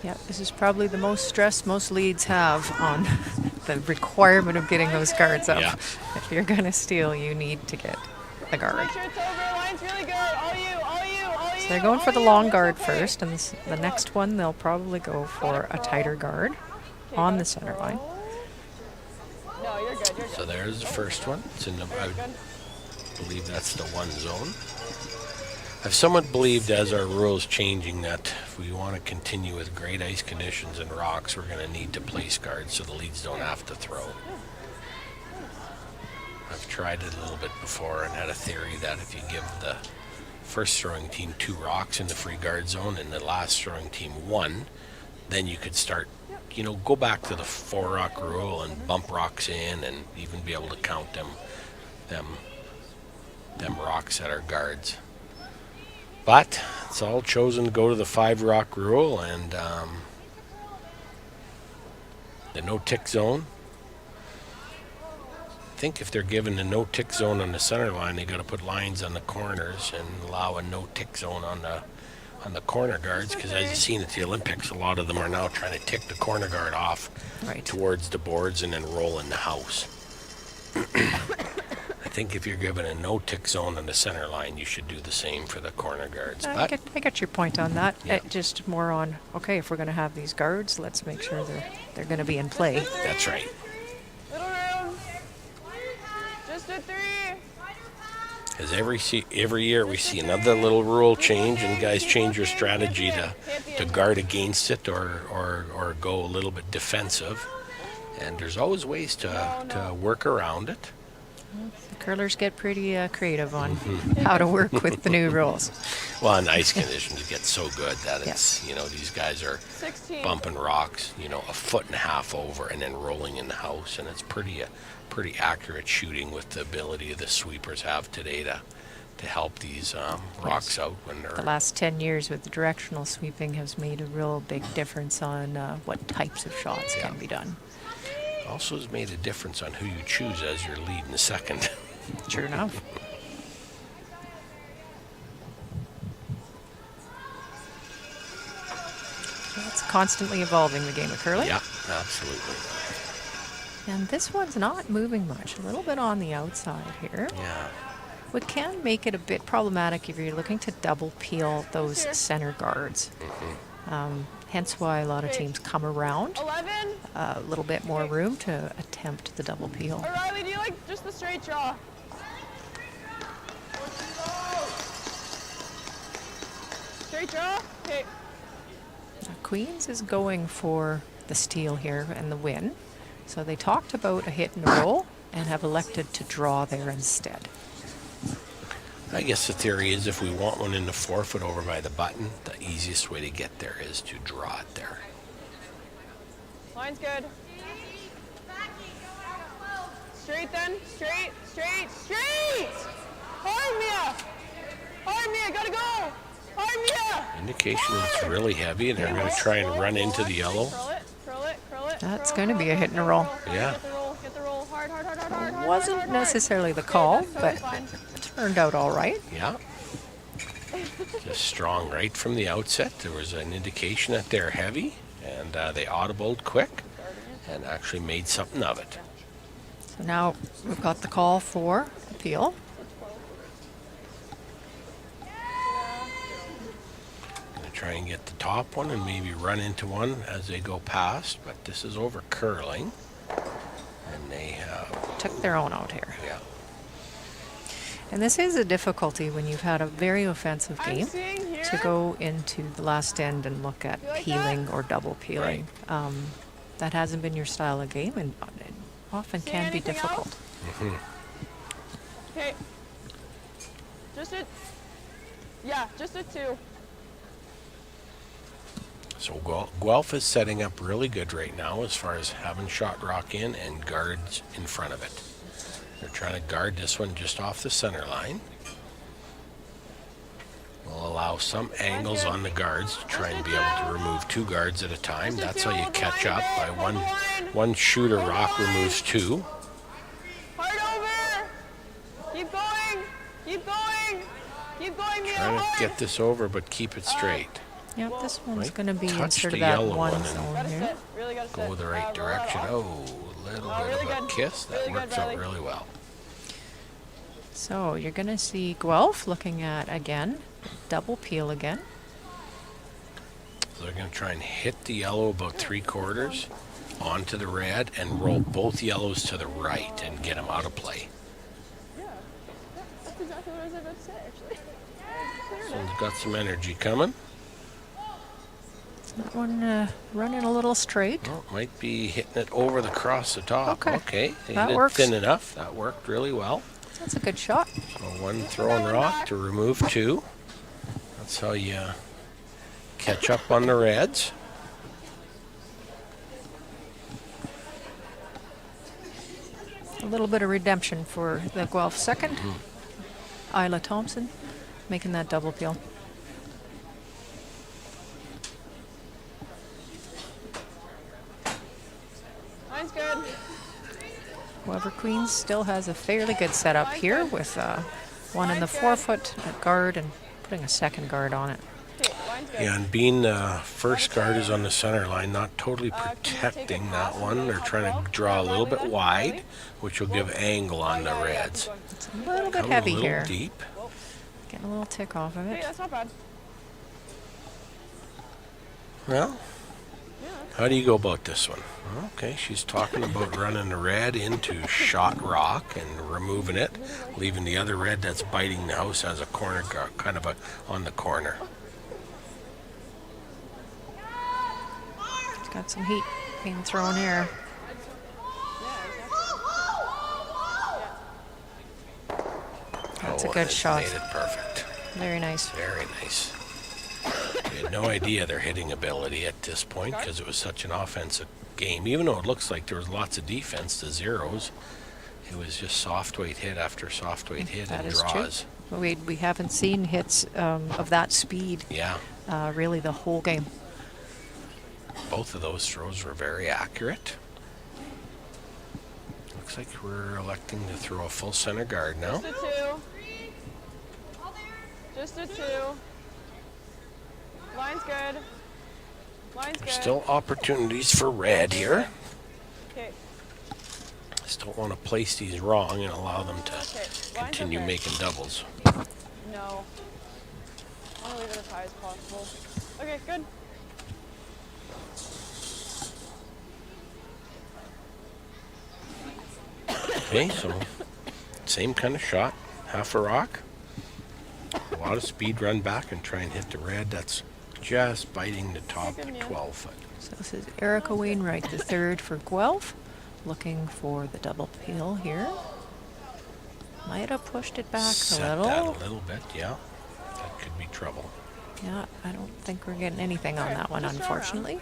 Yeah, this is probably the most stress most leads have on the requirement of getting those guards up. Yeah. If you're going to steal, you need to get a guard. Make sure it's over. Line's really good. All you, all you, all you. So they're going for all the you. long That's guard okay. first, and the next one they'll probably go for a tighter guard on the center line. No, you're good. You're good. So there's the first one. It's in the, I Good. believe that's the one zone. I've somewhat believed as our rules changing that if we want to continue with great ice conditions and rocks, we're going to need to place guards so the leads don't have to throw. I've tried it a little bit before and had a theory that if you give the first throwing team 2 rocks in the free guard zone and the last throwing team 1, then you could start, you know, go back to the 4 rock rule and bump rocks in and even be able to count them rocks that are guards. But it's all chosen to go to the 5 rock rule and the no tick zone. I think if they're given a no tick zone on the center line, they got to put lines on the corners and allow a no tick zone on the corner guards, because as you've seen at the Olympics, a lot of them are now trying to tick the corner guard off towards the boards and then roll in the house. I think if you're given a no tick zone on the center line, you should do the same for the corner guards. I get your point on that. Yeah. Just more on, okay, if we're going to have these guards, let's make sure they're going to be in play. That's right. Little room. Just a 3. Because every year we see another little rule change, and guys change their strategy to guard against it or go a little bit defensive. And there's always ways to work around it. The curlers get pretty creative on how to work with the new rules. Well, and ice conditions get so good that it's, you know, these guys are 16. bumping rocks, you know, a foot and a half over and then rolling in the house. And it's pretty accurate shooting with the ability the sweepers have today to help these rocks out when they're... The last 10 years with the directional sweeping has made a real big difference on what types of shots can be done. Also has made a difference on who you choose as your lead in the second. Sure enough. It's constantly evolving, the game of curling. Yeah, absolutely. And this one's not moving much. A little bit on the outside here. Yeah. What can make it a bit problematic if you're looking to double peel those center guards. Hence why a lot of teams come around 11. a little bit more room to attempt the double peel. O'Reilly, do you like just the straight draw? Straight draw? Okay. Now, Queens is going for the steal here and the win. So they talked about a hit and a roll and have elected to draw there instead. I guess the theory is if we want one in the forefoot over by the button, the easiest way to get there is to draw it there. Line's good. Straight then. Straight, straight, straight! Hard, Mia! Hard, Mia, gotta go! Hard, Mia! Indication it's really heavy and they're going to try and run into the yellow. Curl it, curl it, curl it. That's curl, going to be a curl, hit and a roll. Yeah. Get the roll. Hard, hard, hard, hard, hard, hard. Wasn't hard, hard. necessarily the call, Okay, that's but totally fine. Oh. turned out all right. Yeah. Just strong right from the outset. There was an indication that they're heavy, and they audibled quick and actually made something of it. So now we've got the call for appeal. Gonna try and get the top one and maybe run into one as they go past, but this is over curling, and they have, Took their own out here. yeah. And this is a difficulty when you've had a very offensive I'm game seeing here. to go into the last end and look at You like peeling that? or double peeling. That hasn't been your style of game, and it often See can be anything difficult. else? Okay. Just a. Yeah, just a 2. So Guelph is setting up really good right now as far as having shot rock in and guards in front of it. They're trying to guard this one just off the center line. We'll allow some angles on the guards to try and be able to remove 2 guards at a time. That's how you catch up. By one shooter rock removes 2. Hard over. Keep going. Keep going. Keep going, Mia. Trying to hard. get this over, but keep it straight. Yep, this one's Might going to be in touch sort the of that yellow one one and zone Gotta here. sit. Really gotta sit. Go the right roll it direction. off. Oh, little Oh, bit really of a good. kiss. That Really good, works out Riley. really well. So you're going to see Guelph looking at, again, double peel again. So they're going to try and hit the yellow about 3/4 onto the red and roll both yellows to the right and get them out of play. Yeah. That's exactly what I was about to say, actually. So they've got some energy coming. That one running a little straight. Oh, might be hitting it over the cross the top. Okay. They That hit works. it thin enough. That worked really well. That's a good shot. So one throwing rock to remove 2. That's how you catch up on the reds. A little bit of redemption for the Guelph second. Isla Thompson making that double peel. Mine's good. However, Queens still has a fairly good setup here with one in the 4-foot guard and putting a second guard on it. Okay, mine's good. Yeah, and being first guard is on the center line, not totally protecting that one. They're trying to draw a little bit wide, which will give angle on the reds. It's a little bit Coming heavy a little here. deep. Getting a little tick off of Hey, it. that's not bad. Well, how do you go about this one? Okay, she's talking about running the red into shot rock and removing it, leaving the other red that's biting the house as a corner guard, kind of on the corner. It's got some heat being thrown here. That's a Oh, good it shot. Made it perfect. Very nice. Very nice. We had no idea their hitting ability at this point because it was such an offensive game. Even though it looks like there was lots of defense to zeros, it was just soft weight hit after soft weight hit That and is draws. true. We haven't seen hits of that speed Yeah, really the whole game. both of those throws were very accurate. Looks like we're electing to throw a full center guard now. Just a 2. Just a 2. Line's good. Line's There's good. still opportunities for red here. Okay. Just don't want to place these wrong and allow them to Okay. Line's continue okay. making doubles. No. I want to leave it as high as possible. Okay, good. Okay, so same kind of shot, half a rock. A lot of speed run back and try and hit the red. That's just biting the top Good, yeah. 12 foot. So this is Erica Wainwright, the third for Guelph, looking for the double peel here. Might have pushed it back Set a that little. a little bit, yeah. That could be trouble. Yeah, I don't think we're getting anything on that one, just throw it around. unfortunately.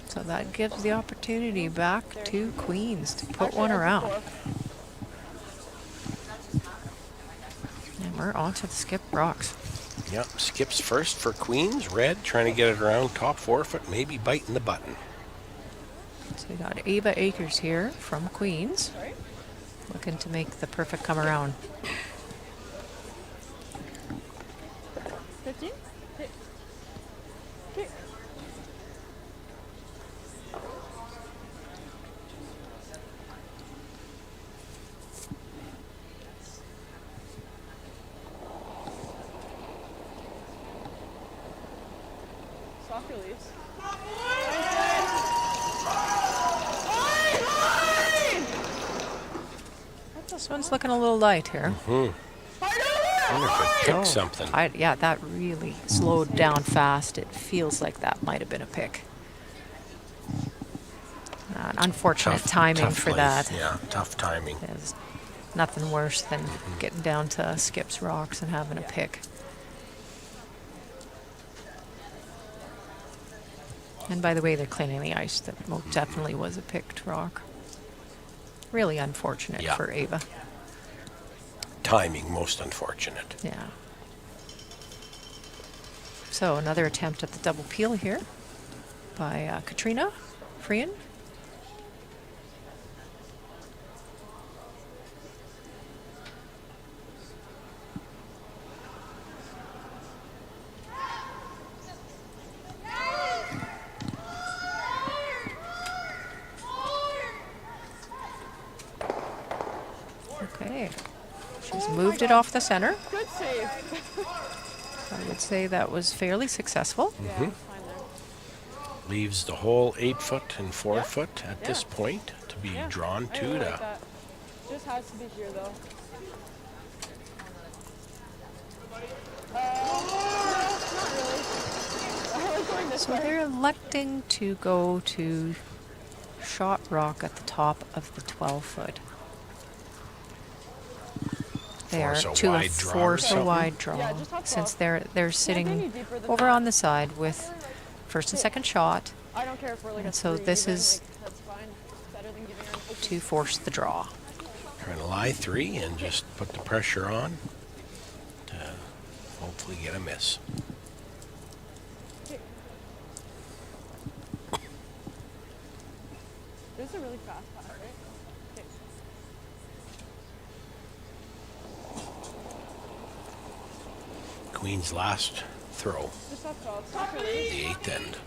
So that gives the opportunity back to Queens to put one around. And we're on to the skip rocks. Yep, skips first for Queens. Red trying to get it around top 4 foot, maybe biting the button. So we got Ava Akers here from Queens, looking to make the perfect come around. 15? Okay. Okay. Soft release. This one's looking a little light here. I wonder if it picked something. Yeah, that really slowed down fast. It feels like that might have been a pick. Unfortunate timing tough for place. that. Yeah, tough timing. There's nothing worse than getting down to Skip's Rocks and having a pick. And by the way, they're cleaning the ice. That most definitely was a picked rock. Really unfortunate Yeah. for Ava. Timing most unfortunate. Yeah. So another attempt at the double peel here by Katrina Freehan. Okay. She's moved it off the center. Good save. I would say that was fairly successful. Yeah, fine there. Leaves the whole 8 foot and 4 foot at Yeah. this point to be Yeah, drawn I to. really To like that. Just has to be here though. Not really. I like going this So way. they're electing to go to shot rock at the top of the 12 foot. They are Force a to wide draw or force a something? wide draw, Yeah, just top since 12. they're maybe sitting deeper than over that. on the side with first and second shot I don't care if we're like And a so 3 this even, is- like, that's fine. Better than giving her an open to force the draw. Trying to lie 3 and just put the pressure on to hopefully get a miss. This is a really fast pass, right? Okay. Queen's last throw, Just top 12. Stop release. the 8th end.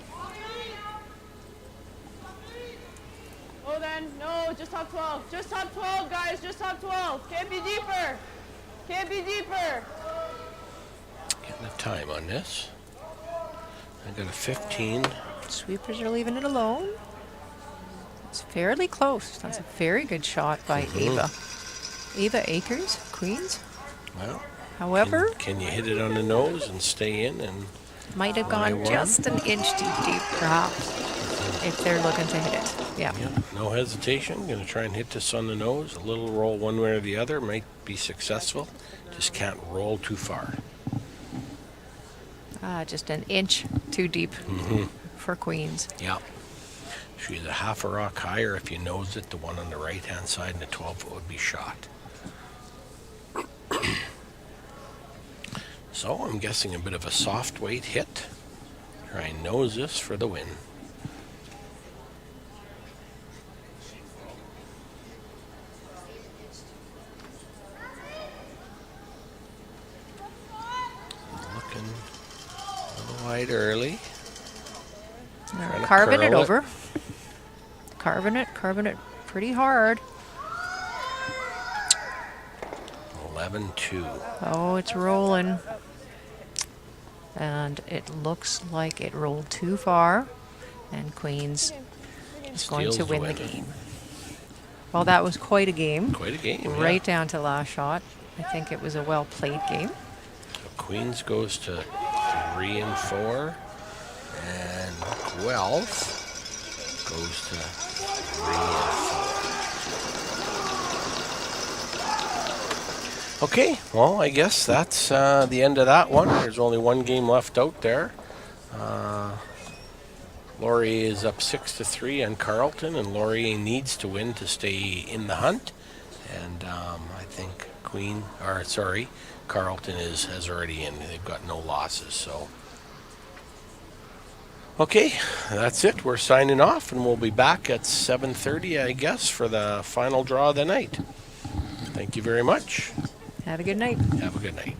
Oh then, no, just top 12. Just top 12, guys. Just top 12. Can't be deeper. Can't be deeper. Getting the time on this. I got a 15. Sweepers are leaving it alone. It's fairly close. That's a very good shot by Ava. Ava Akers, Queens. Well, However, can you hit it on the nose and stay in? And might have lie gone one? just an inch too deep, perhaps, if they're looking to hit it. Yeah. yeah, no hesitation. Going to try and hit this on the nose. A little roll one way or the other might be successful. Just can't roll too far. Just an inch too deep for Queens. Yeah. She's a half a rock higher. If you nose it, the one on the right-hand side and the 12 foot would be shot. So I'm guessing a bit of a soft weight hit. Try and nose this for the win. Looking a little wide early. Trying to Carving it curl over. Carving it pretty hard. 11-2. Oh, it's rolling. And it looks like it rolled too far. And Queens is going to Steals the win the win. game. Well, that was quite a game. Quite a game. yeah. Right down to last shot. I think it was a well-played game. So Queens goes to 3 and 4, and Guelph goes to 3 and 4. Okay, well, I guess that's the end of that one. There's only one game left out there. Laurier is up 6-3 on Carleton, and Laurier needs to win to stay in the hunt. And I think Carleton is already in. They've got no losses, so. Okay, that's it. We're signing off, and we'll be back at 7:30, I guess, for the final draw of the night. Thank you very much. Have a good night. Have a good night.